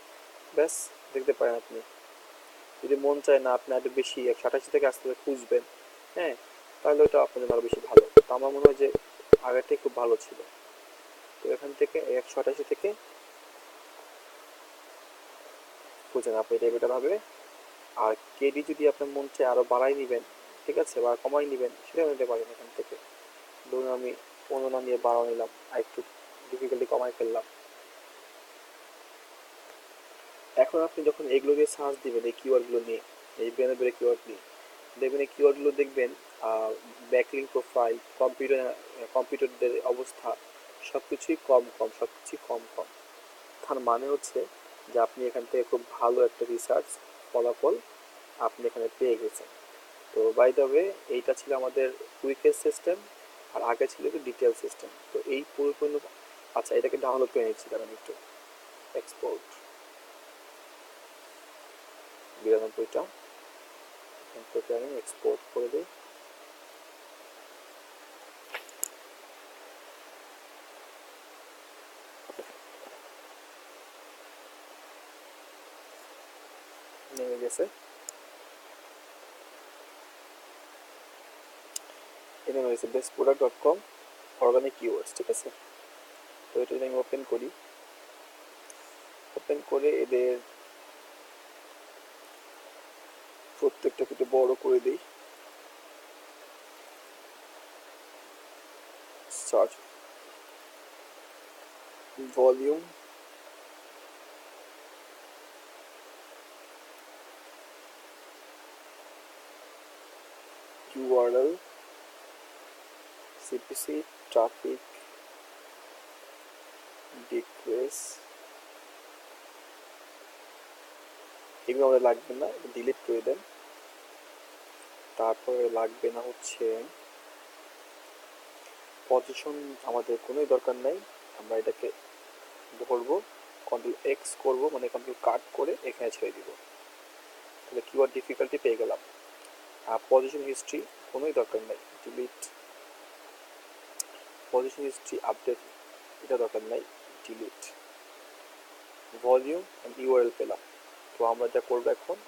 ব্যাস, দেখতে পারেন আপনি, যদি মন চায় না আপনি আরো বেশি 128 থেকে আস্তে আস্তে খুঁজবেন, হ্যাঁ, তাহলে ওটা আপনার জন্য আরো বেশি ভালো। তো আমার মনে হয় যে আগেরটাই খুব ভালো ছিল। তো এখান থেকে 128 থেকে খুঁজেন আপনি এটা বেটার হবে। আর কেডি যদি আপনার মন চায় আরো বাড়াই নেবেন, ঠিক আছে, বা কমাই নেবেন, সেটাও নিতে পারেন এখান থেকে। ধরুন আমি 15 না নিয়ে 12 নিলাম, আর একটু ডিফিকাল্টি কমাই ফেললাম। এখন আপনি যখন এগুলো দিয়ে সার্চ দিবেন, এই কিওয়ার্ডগুলো নিয়ে, এই ব্রেনের কিওয়ার্ড নিয়ে, দেখবেন এই কিওয়ার্ডগুলো দেখবেন ব্যাকলিং প্রোফাইল, কম্পিউটারদের অবস্থা সব কিছুই কম কম। তার মানে হচ্ছে যে আপনি এখান থেকে খুব ভালো একটা রিসার্চ ফলাফল আপনি এখানে পেয়ে গেছেন। তো বাই দ্য ওয়ে এইটা ছিল আমাদের কুইকেস্ট সিস্টেম, আর আগে ছিল কি ডিটেল সিস্টেম। তো এই পুরোপুরি, আচ্ছা এটাকে ডাউনলোড করে নিচ্ছি, কারণ একটু এক্সপোর্ট 92টা এখান থেকে আমি এক্সপোর্ট করে দিই। নেমে গেছে, নেমে গেছে bestproduct.com অর্গানিক কিওয়ার্ডস, ঠিক আছে। তো এটা যদি আমি ওপেন করি, ওপেন করে এদের প্রত্যেকটাকে একটু বড় করে দিই। Search volume, URL, CPC, traffic, decrease, এগুলো আমাদের লাগবে না, ডিলিট করে দেন। তারপরে লাগবে না হচ্ছে পজিশন, আমাদের কোনোই দরকার নাই, আমরা এটাকে ধরবো, কন্ট্রোল এক্স করবো, মানে কন্ট্রোল কাট করে এখানে ছেড়ে দিব, তাহলে কিওয়ার্ড ডিফিকাল্টি পেয়ে গেলাম। আর পজিশন হিস্ট্রি কোনোই দরকার নাই, ডিলিট। পজিশন হিস্ট্রি আপডেট, এটা দরকার নাই, ডিলিট। ভলিউম অ্যান্ড ইউআরএল পেলাম। তো আমরা যা করবো এখন,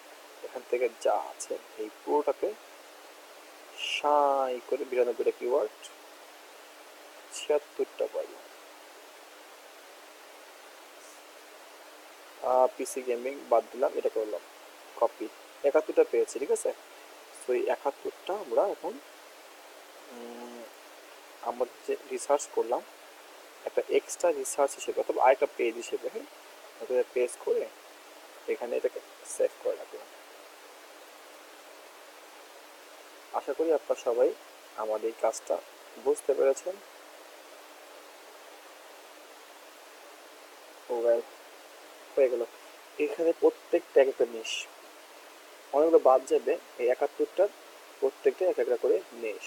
এখান থেকে যা আছে এই পুরোটাকে সাই করে 92টা কিওয়ার্ড, 76টা পাইলাম। পিসি গেমিং বাদ দিলাম, এটা করলাম কপি, 71টা পেয়েছি, ঠিক আছে। তো এই 71টা আমরা এখন আমরা যে রিসার্চ করলাম একটা এক্সট্রা রিসার্চ হিসেবে অথবা আরেকটা পেজ হিসেবে, হ্যাঁ, পেজ করে এখানে এটাকে সেভ করে রাখলাম। আশা করি আপনারা সবাই আমাদের এই কাজটা বুঝতে পেরেছেন। ওয়েল, হয়ে গেল। এখানে প্রত্যেকটা এক একটা নিশ, অনেকগুলো বাদ যাবে, এই 71টার প্রত্যেকটা এক একটা করে নিশ।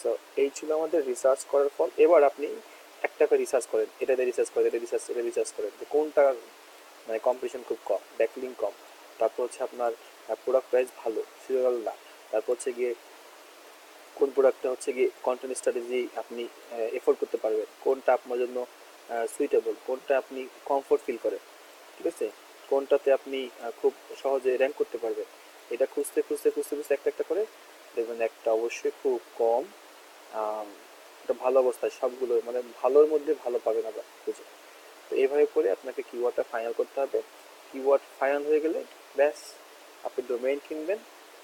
সো এই ছিল আমাদের রিসার্চ করার ফল। এবার আপনি একটা করে রিসার্চ করেন, এটাতে রিসার্চ করেন, এটা রিসার্চ করেন, যে কোনটার মানে কম্পিটিশন খুব কম, ব্যাকলিং কম, তারপর হচ্ছে আপনার প্রোডাক্ট প্রাইস ভালো, সিরিয়াল না, তারপর হচ্ছে গিয়ে কোন প্রোডাক্টটা হচ্ছে গিয়ে কন্টেন্ট স্ট্র্যাটেজি আপনি এফোর্ড করতে পারবেন, কোনটা আপনার জন্য সুইটেবল, কোনটা আপনি কমফোর্ট ফিল করেন, ঠিক আছে, কোনটাতে আপনি খুব সহজে র্যাঙ্ক করতে পারবেন। এটা খুঁজতে খুঁজতে খুঁজতে খুঁজতে একটা একটা করে দেখবেন একটা অবশ্যই খুব কম একটা ভালো অবস্থায় সবগুলো, মানে ভালোর মধ্যে ভালো পাবেন আবার খুঁজে। তো এইভাবে করে আপনাকে কিওয়ার্ডটা ফাইনাল করতে হবে। কিওয়ার্ড ফাইনাল হয়ে গেলে ব্যাস আপনি ডোমেইন কিনবেন,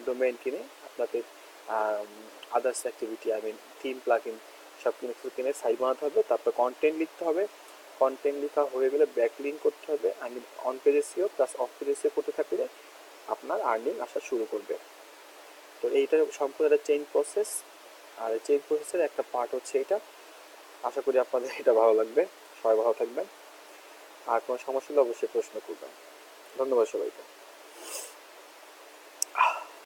ডোমেইন কিনে আপনাকে others activity, I mean theme plugin সব কিছু কিনে সাইট বানাতে হবে, তারপর কন্টেন্ট লিখতে হবে। কন্টেন্ট লেখা হয়ে গেলে ব্যাকলিং করতে হবে, I mean on page SEO plus off page SEO করতে থাকলে আপনার আর্নিং আসা শুরু করবে। তো এইটা সম্পূর্ণ একটা চেইন প্রসেস, আর এই চেইন প্রসেসের একটা পার্ট হচ্ছে এটা। আশা করি আপনাদের এটা ভালো লাগবে। সবাই ভালো থাকবেন, আর কোনো সমস্যা হলে অবশ্যই প্রশ্ন করবেন। ধন্যবাদ সবাইকে।